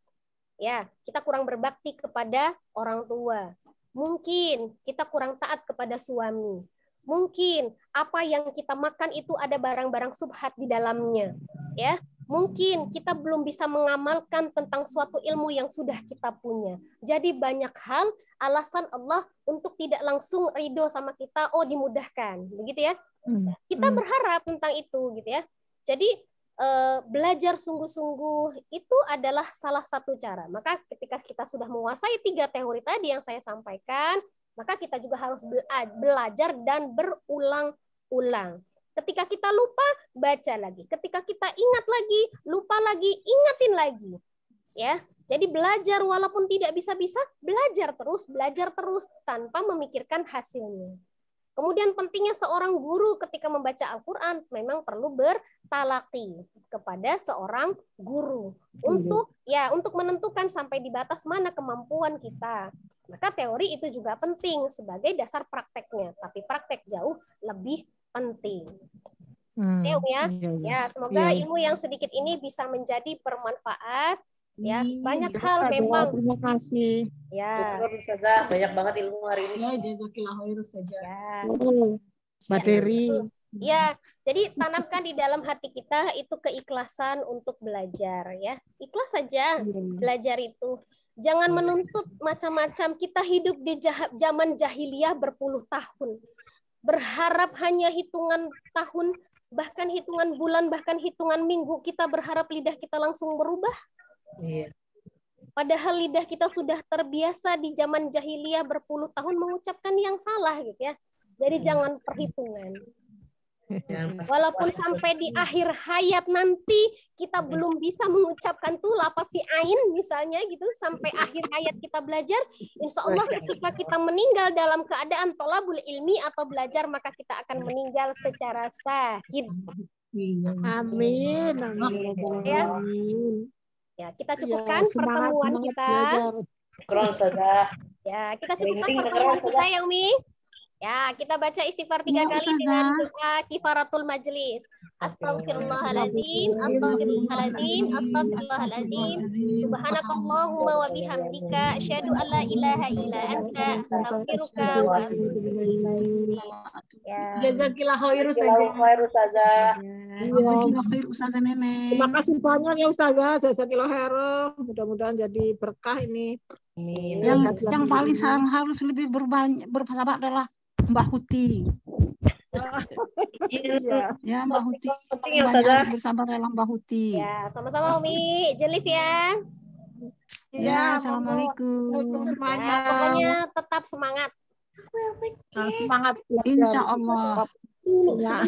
ya, kita kurang berbakti kepada orang tua. Mungkin kita kurang taat kepada suami. Mungkin apa yang kita makan itu ada barang-barang subhat di dalamnya. Ya, mungkin kita belum bisa mengamalkan tentang suatu ilmu yang sudah kita punya. Jadi banyak hal alasan Allah untuk tidak langsung ridho sama kita, oh dimudahkan, begitu ya. Kita berharap tentang itu, gitu ya. Jadi belajar sungguh-sungguh itu adalah salah satu cara. Maka ketika kita sudah menguasai 3 teori tadi yang saya sampaikan, maka kita juga harus belajar dan berulang-ulang. Ketika kita lupa, baca lagi. Ketika kita ingat lagi, lupa lagi, ingatin lagi. Ya, jadi belajar walaupun tidak bisa-bisa, belajar terus tanpa memikirkan hasilnya. Kemudian pentingnya seorang guru ketika membaca Al-Quran memang perlu bertalaqi kepada seorang guru untuk menentukan sampai di batas mana kemampuan kita. Maka teori itu juga penting sebagai dasar prakteknya, tapi praktek jauh lebih penting. Ya, semoga ilmu yang sedikit ini bisa menjadi bermanfaat. Ya, banyak hal memang. Terima kasih. Ya. Banyak banget ilmu hari ini. Ya, jazakillah khairus saja. Ya. Materi. Ya, jadi tanamkan di dalam hati kita itu keikhlasan untuk belajar, ya. Ikhlas saja belajar itu. Jangan menuntut macam-macam. Kita hidup di zaman jahiliyah berpuluh tahun. Berharap hanya hitungan tahun, bahkan hitungan bulan, bahkan hitungan minggu, kita berharap lidah kita langsung berubah. Iya. Padahal lidah kita sudah terbiasa di zaman jahiliyah berpuluh tahun mengucapkan yang salah, gitu ya. Jadi jangan perhitungan. Walaupun sampai di akhir hayat nanti kita belum bisa mengucapkan tuh lafaz si ain misalnya gitu, sampai akhir hayat kita belajar, insya Allah ketika kita meninggal dalam keadaan tolabul ilmi atau belajar, maka kita akan meninggal secara sahid. Amin. Ya. Ya, kita cukupkan pertemuan kita. Syukron saja. Ya, kita cukupkan pertemuan kita ya Umi. Ya, kita baca istighfar 3 kali dengan doa kifaratul majlis. Astaghfirullahaladzim, astaghfirullahaladzim, astaghfirullahaladzim. Subhanakallahumma wa bihamdika asyhadu an la ilaha illa anta astaghfiruka wa atubu ilaik. Ya. Jazakillah khairus saja. Jazakillah khair Ustazah Nenek. Terima kasih banyak ya Ustazah. Jazakillah khairan. Mudah-mudahan jadi berkah ini. Yang paling harus lebih bersabar adalah Mbak Huti. Ya, Mbak Huti. Banyak bersabar dalam Mbak Huti. Ya, sama-sama Umi. Jelif ya. Ya, assalamualaikum. Semuanya. Pokoknya tetap semangat. Semangat. Insya Allah. Ya.